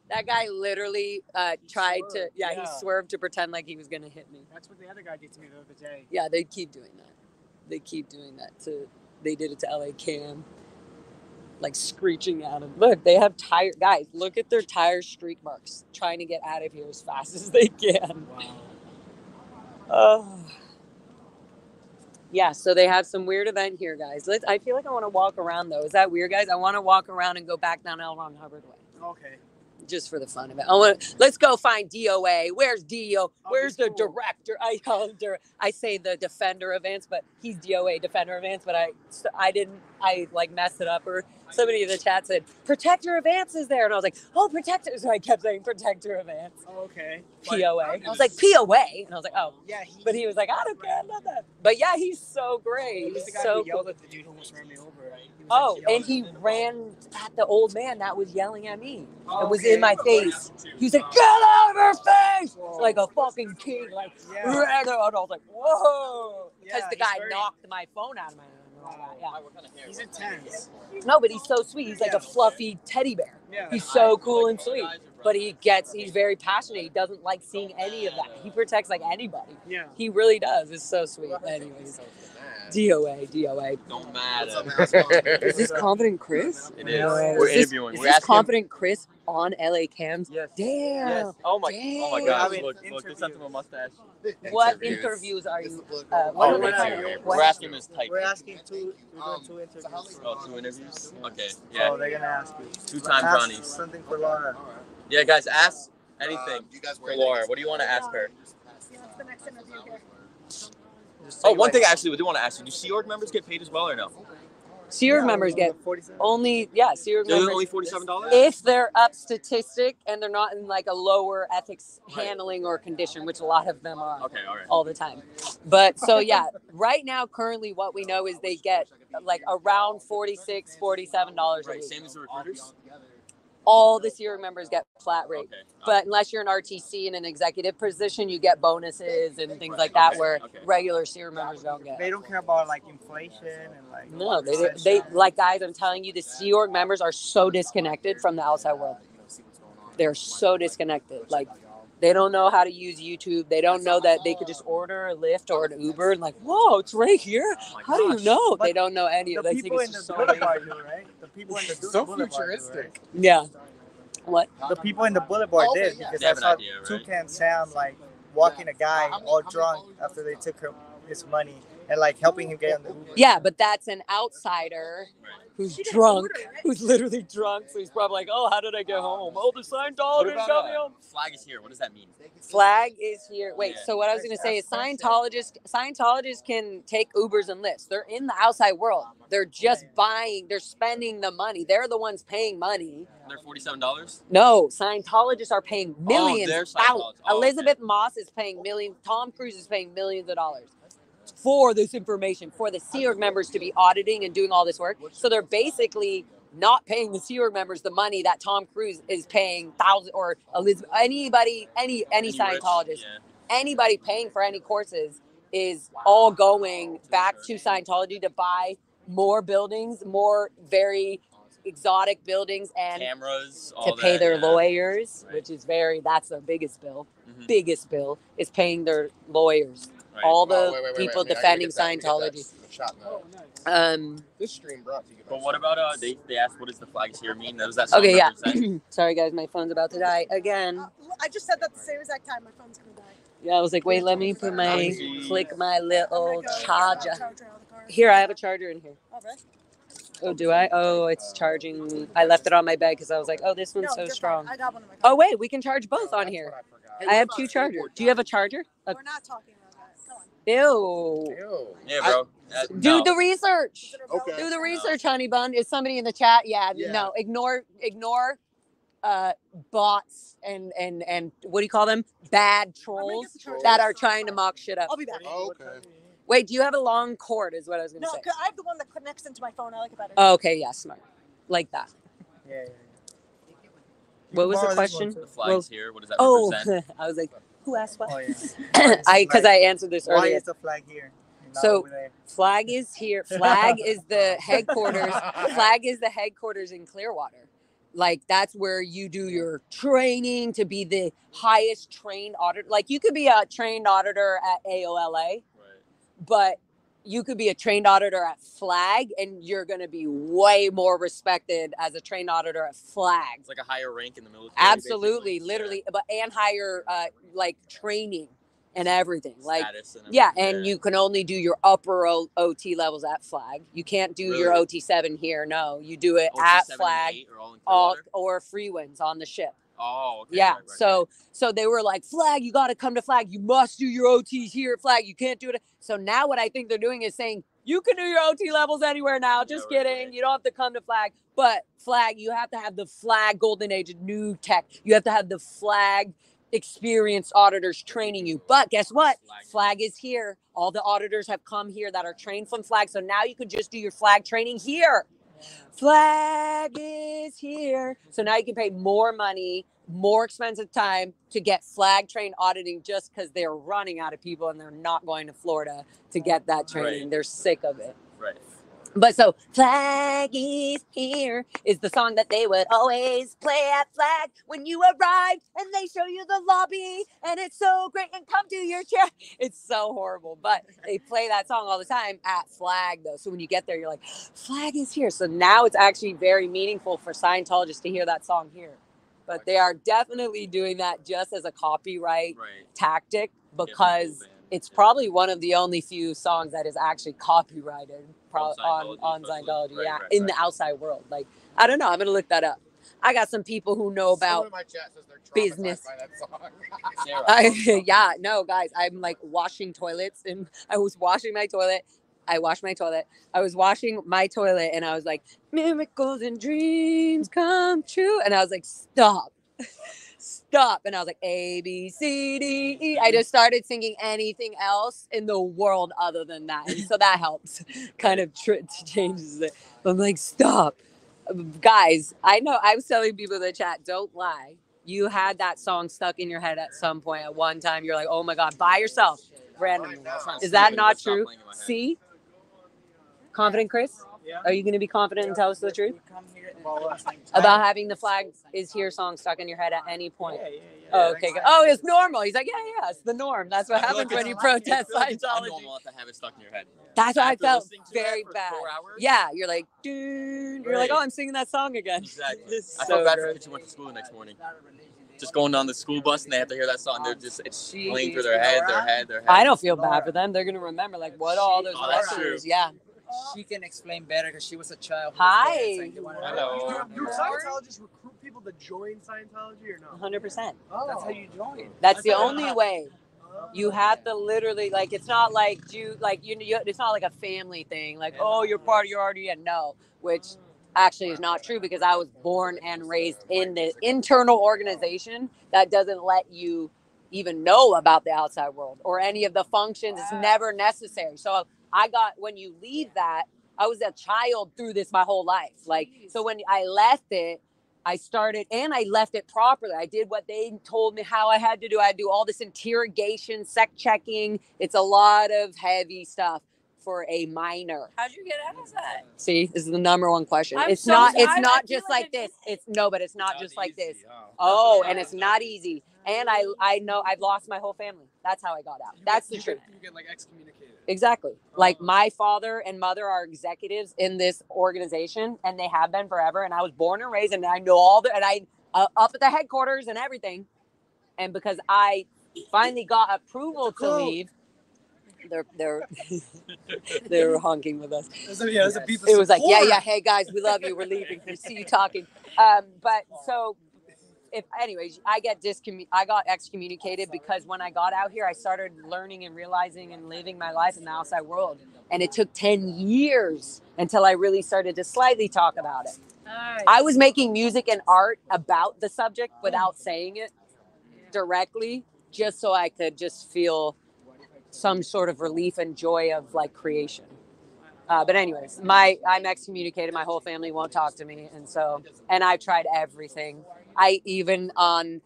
[SPEAKER 1] That guy literally tried to.
[SPEAKER 8] swerved,
[SPEAKER 1] Yeah,
[SPEAKER 8] yeah.
[SPEAKER 1] he swerved to pretend like he was gonna hit me.
[SPEAKER 8] That's what the other guy did to me the other day.
[SPEAKER 1] Yeah, they keep doing that. They did it to LA Cam. Like screeching at him. Look, they have tire. Guys, look at their tire streak marks. Trying to get out of here as fast as they can.
[SPEAKER 8] Wow.
[SPEAKER 1] Oh. Yeah, so they have some weird event here, guys. I feel like I want to walk around, though. Is that weird, guys? I want to walk around and go back down L. Ron Hubbard way.
[SPEAKER 8] Okay.
[SPEAKER 1] Just for the fun of it. Let's go find DOA. Where's DO? Where's the director? I call him I say the defender of Vance, but he's DOA, defender of Vance, but I like messed it up. Or somebody in the chat said, Protector of Vance is there. And I was like, oh, Protector. So I kept saying Protector of Vance.
[SPEAKER 8] Oh, okay.
[SPEAKER 1] POA. I was like, POA. And I was like, oh.
[SPEAKER 8] Yeah.
[SPEAKER 1] But he was like, I don't care about that. But yeah, he's so great.
[SPEAKER 8] He was the
[SPEAKER 1] He's
[SPEAKER 8] guy
[SPEAKER 1] so
[SPEAKER 8] who yelled
[SPEAKER 1] cool.
[SPEAKER 8] at the dude who almost ran me over. He was,
[SPEAKER 1] Oh,
[SPEAKER 8] like,
[SPEAKER 1] and he
[SPEAKER 8] yelling at
[SPEAKER 1] ran at the old man that was yelling at me.
[SPEAKER 8] Oh,
[SPEAKER 1] It was
[SPEAKER 8] okay.
[SPEAKER 1] in my face. He was like, get out of her face! Like a fucking king. Like,
[SPEAKER 8] Yeah.
[SPEAKER 1] and I was like, whoa. Because
[SPEAKER 8] Yeah,
[SPEAKER 1] the
[SPEAKER 8] he's
[SPEAKER 1] guy
[SPEAKER 8] very-
[SPEAKER 1] knocked my phone out of my hand. and all that, Yeah.
[SPEAKER 8] He's intense.
[SPEAKER 1] No, but he's so sweet. He's like
[SPEAKER 8] Yeah.
[SPEAKER 1] a fluffy teddy bear.
[SPEAKER 8] Yeah.
[SPEAKER 1] He's so cool and sweet. But he's very passionate. He doesn't like seeing any of that. He protects like anybody.
[SPEAKER 8] Yeah.
[SPEAKER 1] He really does. It's so sweet. Anyways. DOA.
[SPEAKER 7] Don't matter.
[SPEAKER 1] Is this Confident Chris?
[SPEAKER 7] It is.
[SPEAKER 8] No.
[SPEAKER 7] We're
[SPEAKER 1] Is
[SPEAKER 7] interviewing.
[SPEAKER 1] this
[SPEAKER 7] We're asking.
[SPEAKER 1] Confident Chris on LA Cams?
[SPEAKER 8] Yes.
[SPEAKER 1] Damn.
[SPEAKER 7] Yes. Oh my
[SPEAKER 1] Damn.
[SPEAKER 7] gosh!
[SPEAKER 8] Have
[SPEAKER 7] Look,
[SPEAKER 8] an
[SPEAKER 7] look, just sent him a mustache.
[SPEAKER 1] What interviews are you? What
[SPEAKER 7] Oh,
[SPEAKER 1] are
[SPEAKER 7] we're
[SPEAKER 1] the kind of
[SPEAKER 7] we're asking him his type.
[SPEAKER 6] We're asking we're doing 2 interviews.
[SPEAKER 7] Oh, 2 interviews. Okay.
[SPEAKER 6] So
[SPEAKER 7] Yeah.
[SPEAKER 6] they're gonna ask you.
[SPEAKER 7] 2-time
[SPEAKER 6] Ask
[SPEAKER 7] Johnnies.
[SPEAKER 6] something for Laura.
[SPEAKER 7] Yeah, guys, ask anything for Laura. What do you want to ask her?
[SPEAKER 6] See what's the next interview here.
[SPEAKER 7] Oh, one thing actually we do want to ask you: do Sea Org members get paid as well or no?
[SPEAKER 1] Sea Org members get only Sea Org
[SPEAKER 7] They're
[SPEAKER 1] members
[SPEAKER 7] only $47.
[SPEAKER 1] if they're up statistic and they're not in like a lower ethics handling or condition, which a lot of them are.
[SPEAKER 7] Okay, all right.
[SPEAKER 1] All the time. But so yeah, right now currently what we know is they get like around $46, $47 a
[SPEAKER 7] Right,
[SPEAKER 1] week.
[SPEAKER 7] same as the recruiters.
[SPEAKER 1] All the Sea Org members get flat rate.
[SPEAKER 7] Okay.
[SPEAKER 1] But unless you're an RTC in an executive position, you get bonuses and things like that, where regular Sea Org members don't get.
[SPEAKER 6] They don't care about like inflation and like.
[SPEAKER 1] No, they like, guys, I'm telling you, the Sea Org members are so disconnected from the outside world. They're so disconnected. Like, They don't know how to use YouTube. They don't know that they could just order a Lyft or an Uber and like, whoa, it's right here. How do you know? They don't know any of
[SPEAKER 8] The
[SPEAKER 1] that.
[SPEAKER 8] people in the
[SPEAKER 1] so
[SPEAKER 8] boulevard do, right? The people in the
[SPEAKER 5] So
[SPEAKER 8] boulevard
[SPEAKER 5] futuristic.
[SPEAKER 8] do,
[SPEAKER 1] Yeah. What?
[SPEAKER 8] right? The people in the boulevard
[SPEAKER 5] Okay,
[SPEAKER 8] did
[SPEAKER 5] yeah.
[SPEAKER 8] because
[SPEAKER 7] They
[SPEAKER 8] I
[SPEAKER 7] have an
[SPEAKER 8] saw
[SPEAKER 7] idea, right?
[SPEAKER 8] Toucan Sam like walking a guy all drunk after they took his money and like helping him get on the Uber.
[SPEAKER 1] Yeah, but that's an outsider who's drunk, who's literally drunk. So he's probably like, oh, how did I get home? Oh, the
[SPEAKER 7] What
[SPEAKER 1] Scientologist
[SPEAKER 7] about
[SPEAKER 1] got me home.
[SPEAKER 7] flag is here? What does that mean?
[SPEAKER 1] Flag is here. Wait,
[SPEAKER 7] Yeah.
[SPEAKER 1] so what I was going to say is Scientologists can take Ubers and Lyfts. They're in the outside world. They're just buying, they're spending the money. They're the ones paying money.
[SPEAKER 7] They're $47.
[SPEAKER 1] No, Scientologists are paying millions.
[SPEAKER 7] they're Scientologists. Oh,
[SPEAKER 1] Elizabeth Moss is paying millions. Tom Cruise is paying millions of dollars for this information, for the Sea Org members to be auditing and doing all this work. So they're basically not paying the Sea Org members the money that Tom Cruise is paying thousands or Elizabeth, anybody, any Scientologist, anybody paying for any courses is all going back to Scientology to buy more buildings, more very exotic buildings, and
[SPEAKER 7] Cameras,
[SPEAKER 1] to
[SPEAKER 7] all
[SPEAKER 1] pay
[SPEAKER 7] that,
[SPEAKER 1] their
[SPEAKER 7] yeah.
[SPEAKER 1] lawyers,
[SPEAKER 7] Right.
[SPEAKER 1] which is that's the biggest bill.
[SPEAKER 7] Mhm.
[SPEAKER 1] Biggest bill is paying their lawyers.
[SPEAKER 7] Right.
[SPEAKER 1] All the
[SPEAKER 5] Oh, wait,
[SPEAKER 1] people
[SPEAKER 5] I gotta
[SPEAKER 1] defending
[SPEAKER 5] get that. Let me get that
[SPEAKER 1] Scientology.
[SPEAKER 5] shot now.
[SPEAKER 2] Oh,
[SPEAKER 1] Um.
[SPEAKER 5] This stream brought to you by
[SPEAKER 7] But what about they asked what does the flag here mean? Does that song
[SPEAKER 1] Okay, yeah.
[SPEAKER 7] represent?
[SPEAKER 1] Sorry, guys, my phone's about to die again.
[SPEAKER 6] I just said that at the same exact time. My phone's gonna die.
[SPEAKER 1] Yeah, I was like, wait, let me put click my little charger.
[SPEAKER 6] Charger out of the car.
[SPEAKER 1] Here, I have a charger in here.
[SPEAKER 6] Oh, really?
[SPEAKER 1] Oh, do I? Oh, it's charging. I left it on my bed because I was like, oh, this one's
[SPEAKER 6] No,
[SPEAKER 1] so
[SPEAKER 6] you're
[SPEAKER 1] strong.
[SPEAKER 6] fine. I got one in my car.
[SPEAKER 1] Oh, wait, we can charge both on
[SPEAKER 5] That's
[SPEAKER 1] here.
[SPEAKER 5] what I forgot.
[SPEAKER 6] Hey,
[SPEAKER 1] I
[SPEAKER 6] what
[SPEAKER 1] have
[SPEAKER 6] about
[SPEAKER 1] two
[SPEAKER 6] skateboard
[SPEAKER 1] chargers. Do you have a charger?
[SPEAKER 6] We're not talking about that. Come on.
[SPEAKER 1] Ew.
[SPEAKER 5] Ew.
[SPEAKER 7] Yeah, bro.
[SPEAKER 1] Do
[SPEAKER 7] No.
[SPEAKER 1] the research.
[SPEAKER 6] Is it a
[SPEAKER 5] Okay.
[SPEAKER 1] Do
[SPEAKER 6] relative?
[SPEAKER 1] the research, honey bun. Is somebody in the chat? Yeah.
[SPEAKER 5] Yeah.
[SPEAKER 1] No. Ignore bots and what do you call them? Bad
[SPEAKER 6] I'm gonna
[SPEAKER 1] trolls
[SPEAKER 6] get the charger.
[SPEAKER 1] that are trying to mock shit up.
[SPEAKER 6] I'll be back.
[SPEAKER 5] Oh, okay.
[SPEAKER 1] Wait, do you have a long cord? Is what I was gonna
[SPEAKER 6] No,
[SPEAKER 1] say.
[SPEAKER 6] 'cause I have the one that connects into my phone. I like it better.
[SPEAKER 1] Oh, okay, yeah, smart. Like that.
[SPEAKER 8] Yeah.
[SPEAKER 1] What was the
[SPEAKER 8] Borrow this one,
[SPEAKER 1] question?
[SPEAKER 8] too.
[SPEAKER 7] The flag's here. What does that
[SPEAKER 1] Oh,
[SPEAKER 7] represent?
[SPEAKER 1] I was like, who asked what?
[SPEAKER 8] Oh yeah.
[SPEAKER 1] Because I answered this
[SPEAKER 8] Why
[SPEAKER 1] earlier.
[SPEAKER 8] is the flag here? and not
[SPEAKER 1] So-
[SPEAKER 8] over there?
[SPEAKER 1] Flag is here. Flag is the headquarters. Flag is the headquarters in Clearwater. Like that's where you do your training to be the highest trained auditor. Like you could be a trained auditor at AOLA,
[SPEAKER 7] Right.
[SPEAKER 1] but you could be a trained auditor at Flag, and you're going to be way more respected as a trained auditor at Flag.
[SPEAKER 7] It's like a higher rank in the military.
[SPEAKER 1] Absolutely,
[SPEAKER 7] basically.
[SPEAKER 1] literally, but and higher like training and everything.
[SPEAKER 7] Yeah.
[SPEAKER 1] Like
[SPEAKER 7] Status and
[SPEAKER 1] yeah,
[SPEAKER 7] everything,
[SPEAKER 1] and you can only do your upper OT levels at Flag. You can't do your
[SPEAKER 7] Really?
[SPEAKER 1] OT7 here. No, you do it
[SPEAKER 7] OT
[SPEAKER 1] at
[SPEAKER 7] 7 and
[SPEAKER 1] Flag
[SPEAKER 7] 8 are all in
[SPEAKER 1] all,
[SPEAKER 7] Clearwater?
[SPEAKER 1] or free wins on the ship.
[SPEAKER 7] Oh, okay.
[SPEAKER 1] Yeah.
[SPEAKER 7] right,
[SPEAKER 1] So they were like, Flag, you got to come to Flag. You must do your OTs here at Flag. You can't do it. So now what I think they're doing is saying, you can do your OT levels anywhere now. Just
[SPEAKER 7] Yeah, right,
[SPEAKER 1] kidding.
[SPEAKER 7] right.
[SPEAKER 1] You don't have to come to Flag. But Flag, you have to have the Flag Golden Age of new tech. You have to have the Flag experienced auditors training you. But guess what? Flag is here. All the auditors have come here that are trained from Flag. So now you can just do your Flag training here. Flag is here. So now you can pay more money, more expensive time to get Flag trained auditing just because they're running out of people and they're not going to Florida to get that training.
[SPEAKER 7] Right.
[SPEAKER 1] They're sick of it.
[SPEAKER 7] Right.
[SPEAKER 1] But so Flag is here is the song that they would always play at Flag when you arrive and they show you the lobby and it's so great and come to your chair. It's so horrible, but they play that song all the time at Flag though. So when you get there, you're like, Flag is here. So now it's actually very meaningful for Scientologists to hear that song here. But they are definitely doing that just as a copyright
[SPEAKER 7] Right.
[SPEAKER 1] tactic
[SPEAKER 7] Get
[SPEAKER 1] because
[SPEAKER 7] people banned,
[SPEAKER 1] it's
[SPEAKER 7] yeah.
[SPEAKER 1] probably one of the only few songs that is actually copyrighted
[SPEAKER 7] On
[SPEAKER 1] on
[SPEAKER 7] Scientology,
[SPEAKER 1] Scientology,
[SPEAKER 7] especially.
[SPEAKER 1] yeah,
[SPEAKER 7] Right,
[SPEAKER 1] in
[SPEAKER 7] right.
[SPEAKER 1] the outside world. Like, I don't know. I'm gonna look that up. I got some people who know
[SPEAKER 5] Someone
[SPEAKER 1] about
[SPEAKER 5] in my chat says they're traumatized
[SPEAKER 1] business.
[SPEAKER 5] by that song.
[SPEAKER 7] Sarah.
[SPEAKER 1] yeah, no, guys, I'm like washing toilets, and I was washing my toilet. I washed my toilet. I was washing my toilet, and I was like, miracles and dreams come true, and I was like, stop. Stop. And I was like, A, B, C, D, E. I just started singing anything else in the world other than that. And so that helps kind of changes it. I'm like, stop. Guys, I know I was telling people in the chat, don't lie. You had that song stuck in your head at some point at one time. You're like, oh my God, by yourself randomly.
[SPEAKER 7] I was trying to
[SPEAKER 1] Is
[SPEAKER 7] sleep
[SPEAKER 1] that
[SPEAKER 7] and it
[SPEAKER 1] not
[SPEAKER 7] stopped
[SPEAKER 1] true?
[SPEAKER 7] playing in my head.
[SPEAKER 1] See? Confident Chris?
[SPEAKER 2] Yeah.
[SPEAKER 1] Are you going to be confident and tell us the truth?
[SPEAKER 8] About
[SPEAKER 1] About having the flag is here song stuck in your head at any point.
[SPEAKER 2] Yeah.
[SPEAKER 1] Oh, okay. Good. Oh, it's normal. He's like, yeah, it's the norm. That's what
[SPEAKER 7] I feel
[SPEAKER 1] happens
[SPEAKER 7] like
[SPEAKER 1] when you
[SPEAKER 7] it's-
[SPEAKER 1] protest
[SPEAKER 7] I feel like it's
[SPEAKER 1] Scientology.
[SPEAKER 7] unnormal to have it stuck in your head.
[SPEAKER 1] That's why I
[SPEAKER 7] After
[SPEAKER 1] felt
[SPEAKER 7] listening to
[SPEAKER 1] very
[SPEAKER 7] that for
[SPEAKER 1] bad.
[SPEAKER 7] 4 hours?
[SPEAKER 1] Yeah, you're like, dude. You're like,
[SPEAKER 7] Right.
[SPEAKER 1] oh, I'm singing that song again.
[SPEAKER 7] Exactly.
[SPEAKER 1] It's
[SPEAKER 7] I
[SPEAKER 1] so
[SPEAKER 7] felt bad for
[SPEAKER 1] good.
[SPEAKER 7] kids who went to school the next morning. Just going down the school bus and they have to hear that song. They're just, it's
[SPEAKER 8] She
[SPEAKER 7] playing through
[SPEAKER 8] is
[SPEAKER 7] their head.
[SPEAKER 1] I don't feel bad for them. They're gonna remember like what all those
[SPEAKER 7] Oh, that's
[SPEAKER 1] records.
[SPEAKER 7] true.
[SPEAKER 1] Yeah.
[SPEAKER 8] She can explain better because she was a child.
[SPEAKER 1] Hi.
[SPEAKER 7] Hello.
[SPEAKER 2] Do Scientologists recruit people to join Scientology or no?
[SPEAKER 1] 100%.
[SPEAKER 8] That's how you join.
[SPEAKER 1] That's the only way. You have to literally like. It's not like you. It's not like a family thing. Like, oh, you're part. You're already in. No, which actually is not true because I was born and raised in the internal organization that doesn't let you even know about the outside world or any of the functions. It's never necessary. So I got, when you leave that, I was a child through this my whole life. Like, so when I left it, I started, and I left it properly. I did what they told me how I had to do. I do all this interrogation, sec checking. It's a lot of heavy stuff for a minor.
[SPEAKER 9] How'd you get out of that?
[SPEAKER 1] See, this is the number one question.
[SPEAKER 9] I'm
[SPEAKER 1] It's
[SPEAKER 9] so
[SPEAKER 1] not.
[SPEAKER 9] sorry.
[SPEAKER 1] It's
[SPEAKER 9] I
[SPEAKER 1] not
[SPEAKER 9] feel
[SPEAKER 1] just
[SPEAKER 9] like
[SPEAKER 1] like this. It's no, but it's not just like this. Oh, and it's not easy. And I know I've lost my whole family. That's how I got out. That's the truth.
[SPEAKER 2] You get like excommunicated.
[SPEAKER 1] Exactly. Like my father and mother are executives in this organization, and they have been forever. And I was born and raised, and I know all the, and I up at the headquarters and everything. And because I finally got approval to leave, they're they're honking with us. It was like, yeah, hey guys, we love you. We're leaving. We see you talking. But so. Anyways, I got excommunicated because when I got out here, I started learning and realizing and living my life in the outside world. And it took 10 years until I really started to slightly talk about it. I was making music and art about the subject without saying it directly, just so I could just feel some sort of relief and joy of like creation. But anyways, I'm excommunicated. My whole family won't talk to me. And I've tried everything. I even on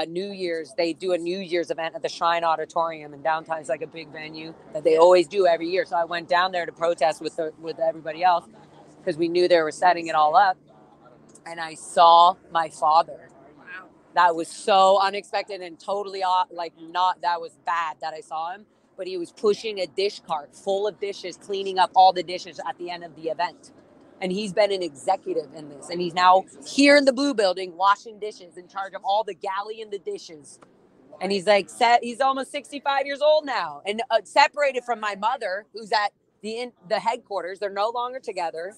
[SPEAKER 1] New Year's, they do a New Year's event at the Shrine Auditorium in downtown. It's like a big venue that they always do every year. So I went down there to protest with everybody else because we knew they were setting it all up. And I saw my father. Wow. That was so unexpected and totally that was bad that I saw him. But he was pushing a dish cart full of dishes, cleaning up all the dishes at the end of the event. And he's been an executive in this. And he's now here in the Blue Building washing dishes, in charge of all the galley and the dishes. And he's like, he's almost 65 years old now and separated from my mother, who's at the headquarters. They're no longer together.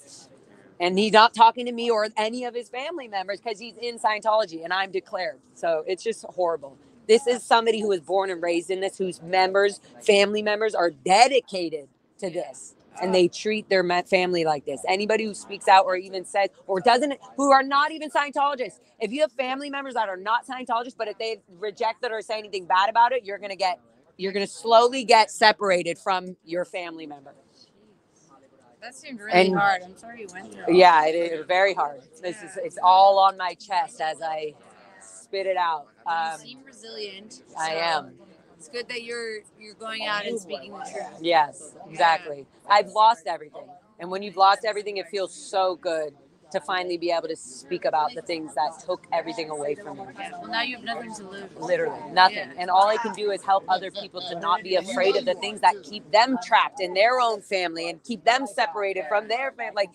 [SPEAKER 1] And he's not talking to me or any of his family members because he's in Scientology and I'm declared. So it's just horrible. This is somebody who was born and raised in this, whose family members are dedicated to this. And they treat their family like this. Anybody who speaks out or even says, or doesn't, who are not even Scientologists. If you have family members that are not Scientologists, but if they reject it or say anything bad about it, you're going to slowly get separated from your family member.
[SPEAKER 9] That seemed really hard. I'm sorry you went through.
[SPEAKER 1] Yeah, it is very hard. It's all on my chest as I spit it out.
[SPEAKER 9] You seem resilient.
[SPEAKER 1] I am.
[SPEAKER 9] It's good that you're going out and speaking the truth.
[SPEAKER 1] Yes, exactly. I've lost everything. And when you've lost everything, it feels so good to finally be able to speak about the things that took everything away from you.
[SPEAKER 9] Well, now you have nothing to lose.
[SPEAKER 1] Literally, nothing. Yeah. And all I can do is help other people to not be afraid of the things that keep them trapped in their own family and keep them separated from their family.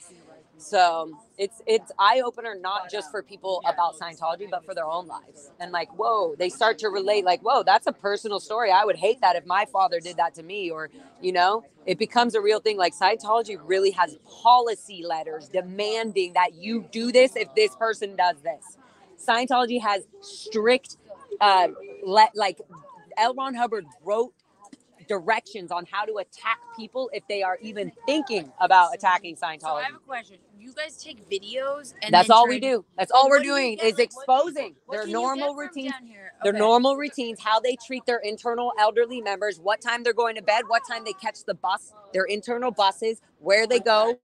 [SPEAKER 1] So it's eye-opener, not just for people about Scientology, but for their own lives. And like, whoa, they start to relate like, whoa, that's a personal story. I would hate that if my father did that to me, or, it becomes a real thing. Like Scientology really has policy letters demanding that you do this if this person does this. Scientology has strict, like L. Ron Hubbard wrote directions on how to attack people if they are even thinking about attacking Scientology. So
[SPEAKER 9] I have a question. You guys take videos and
[SPEAKER 1] that's all we do. That's all we're doing is exposing their normal routines. Their normal routines, how they treat their internal elderly members, what time they're going to bed, what time they catch the bus, their internal buses, where they go,